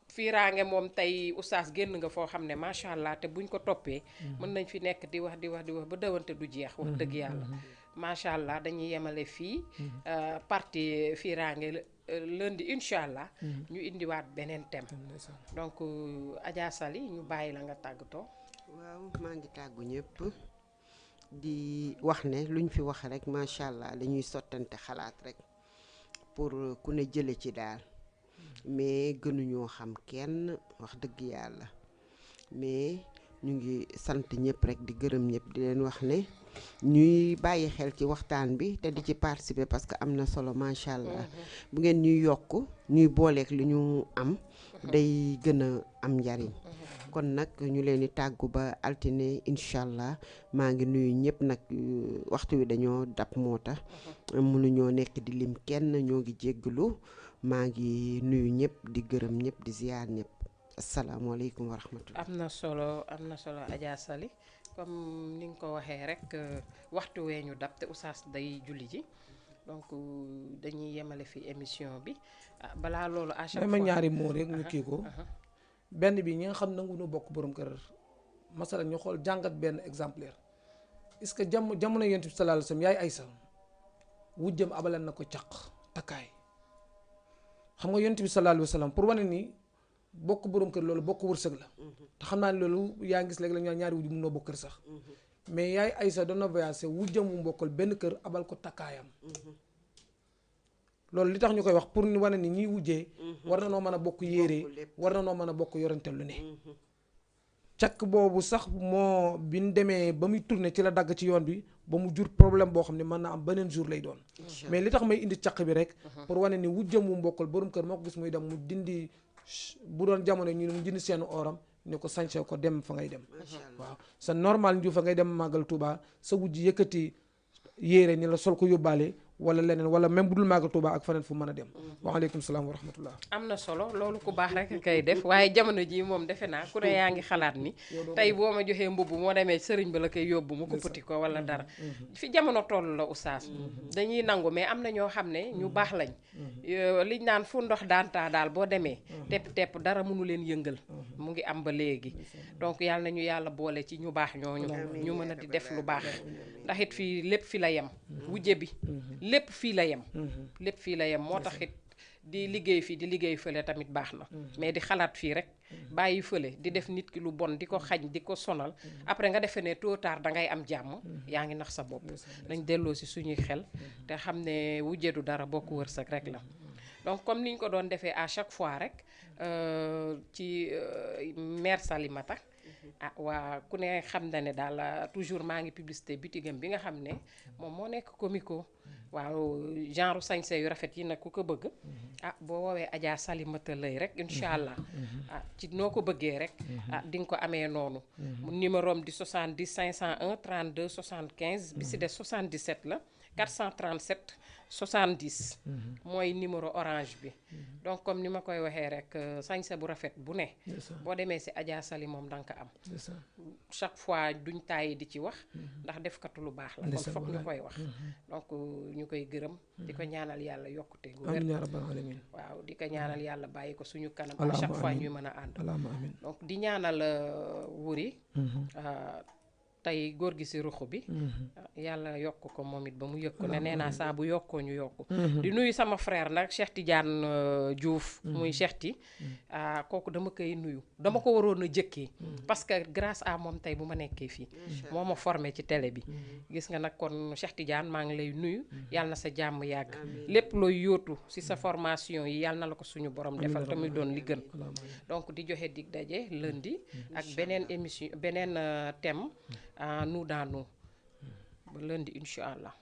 A: fiiraange moom tey oustaz génn nga foo xam ne macha allah te buñ ko toppee mën nañ fi nekk di wax ba dawante du jeex wax dëgg yàlla macha allah dañuy yemale fii partie fiiraange lundi incha allah ñu indiwaat beneen thème donc Adja Sali ñu bàyyi la nga tàggatoo.
B: waaw maa ngi tàggu ñëpp di wax ne luñ fi wax rek macha allah dañuy sottante xalaat rek pour ku ne jële ci daal mais gënuñoo xam kenn wax dëgg yàlla mais ñu ngi sant ñëpp rek di gërëm ñëpp di leen wax ne ñuy bàyyi xel ci waxtaan bi te di ci participer parce que am na solo macha allah bu ngeen ñuy yokk ñuy booleek li ñu am day gën a am njariñ kon nag ñu leen di tàggu ba altine incha allah maa ngi nuyu ñëpp nag waxtu wi dañoo dab moo tax mënuñoo nekk di lim kenn ñoo ngi jéggalu maa ngi nuyu ñëpp di gërëm ñëpp di ziyaar ñëpp asalaamaaleykum wa rahmatullah.
A: am na solo Adja Sali comme ni nga ko waxee rek waxtu wee ñu dab te oustaz day julli ji donc dañuy yemale fi émission bi balaa loolu à chaque fois
C: ma ñaari moo rek ñu kii ko benn bi ñi nga xam nangu nu bokk borom kër masala ñu xool jàngat benn exemplaire est-ce que jamono yonent bi sallallahu alayhi wasallam yaay Aysa wujjam abalan na ko caq takkaay xam nga yonent bi sallallahu alayhi wasallam pour wane ni bokk borom kër loolu bokk wërsëg la te xam naa ne loolu yaa ngi gis léegi la ñu ñaari wujj mun noo bokk kër sax mais yaay Aysa doon na voyagé wujjam mu mbokkal benn kër abal ko takkaayam loolu li tax ñu koy wax pour ñu wane ni ñiy wujjee war na noo mën a bokk yéere war na noo mën a bokk yorante lu ne càkk boobu sax moo bi ñu demee ba muy tourné ci la dagg ci yoon bi ba mu jur problème boo xam ne mën na am beneen jour lay doon mais li tax may indi càkk bi rek pour wane ni wujjam mu mbokkal borom kër moo ko gis muy dem mu dindi bu doon jamono ñu ne mu dindi seen oram ne ko sañse ko dem fa ngay dem waaw sa normal nju fa ngay dem màggal Touba sa wujj yëkkati yéere ni la sol ko yóbbaale wala leneen wala même bu dul màggal Touba ak faneen fu mën a dem waaleykum salaam wa rahmatullah
A: am na solo loolu ku baax rek kay def waaye jamono ji moom defe naa ku ne yaa ngi xalaat ni tey boo ma joxee mbubb moo demee sëriñ ba la koy yóbbu mu kuppati ko wala dara fi jamono toll la oustaz dañuy nangu mais am na ñoo xam ne ñu baax lañ liñ naan fu ndox daantaa daal boo demee tepp dara mënu leen yëngal mu ngi am ba léegi donc yàlla nañu yàlla boole ci ñu baax ñooñu ñu mën a di def lu baax ndax it fii lépp fi la yem wujje bi lépp fii la yem moo tax it di liggéey fii di liggéey fële tamit baax na mais di xalaat fii rek bàyyi fële di def nit ki lu bon di ko xañ di ko sonal après nga defee ne tôt ou tard da ngay am jàmm yaa ngi nax sa bopp nañ delloo si suñuy xel te xam ne wujjeedu dara bokk wërsëg rek la donc comme ni ñu ko doon defee à chaque fois rek ci mère Salimata ah waa ku ne xam na ne daal toujours maa ngi publicité bitigam bi nga xam ne moom moo nekk Comico waaw genre sañse yu rafet yi nag ku ko bëgg ah boo woowee Adja Salimata lay rek incha allah ah ci noo ko bëggee rek ah di nga ko amee noonu numéro am di 70 501 32 75 bi si des 77 la 437 70 mooy numéro orange bi donc comme ni ma koy waxee rek sañse bu rafet bu ne boo demee si Adja Sali moom danga ko am chaque fois duñ tàyyi di ci wax ndax defkatu lu baax la kon foog ñu koy wax donc ñu koy gërëm di ko ñaanal yàlla yokkute gu wér waaw di ko ñaanal yàlla bàyyi ko suñu kanam à chaque fois ñuy mën a ànd donc di ñaanal Wuri tey góor gi si ruxu bi yàlla yokk ko moom it ba mu yëg ko ne nee naa saa bu yokkoo ñu yokku di nuyu sama frère nag Cheikh Tidiane Diouf muy Cheikh Ti kooku dama koy nuyu dama ko waroon a jëkkee parce que grâce à moom tey bu ma nekkee fii moo ma formé ci télé bi gis nga nag kon Cheikh Tidiane maa ngi lay nuyu yàlla na sa jàmm yàgg lépp looy yóotu si sa formation yi yàlla na la ko suñu borom defal te muy doon li gën donc di joxe dig daje lundi ak beneen émission beneen thème nous dans nous ba lundi incha allah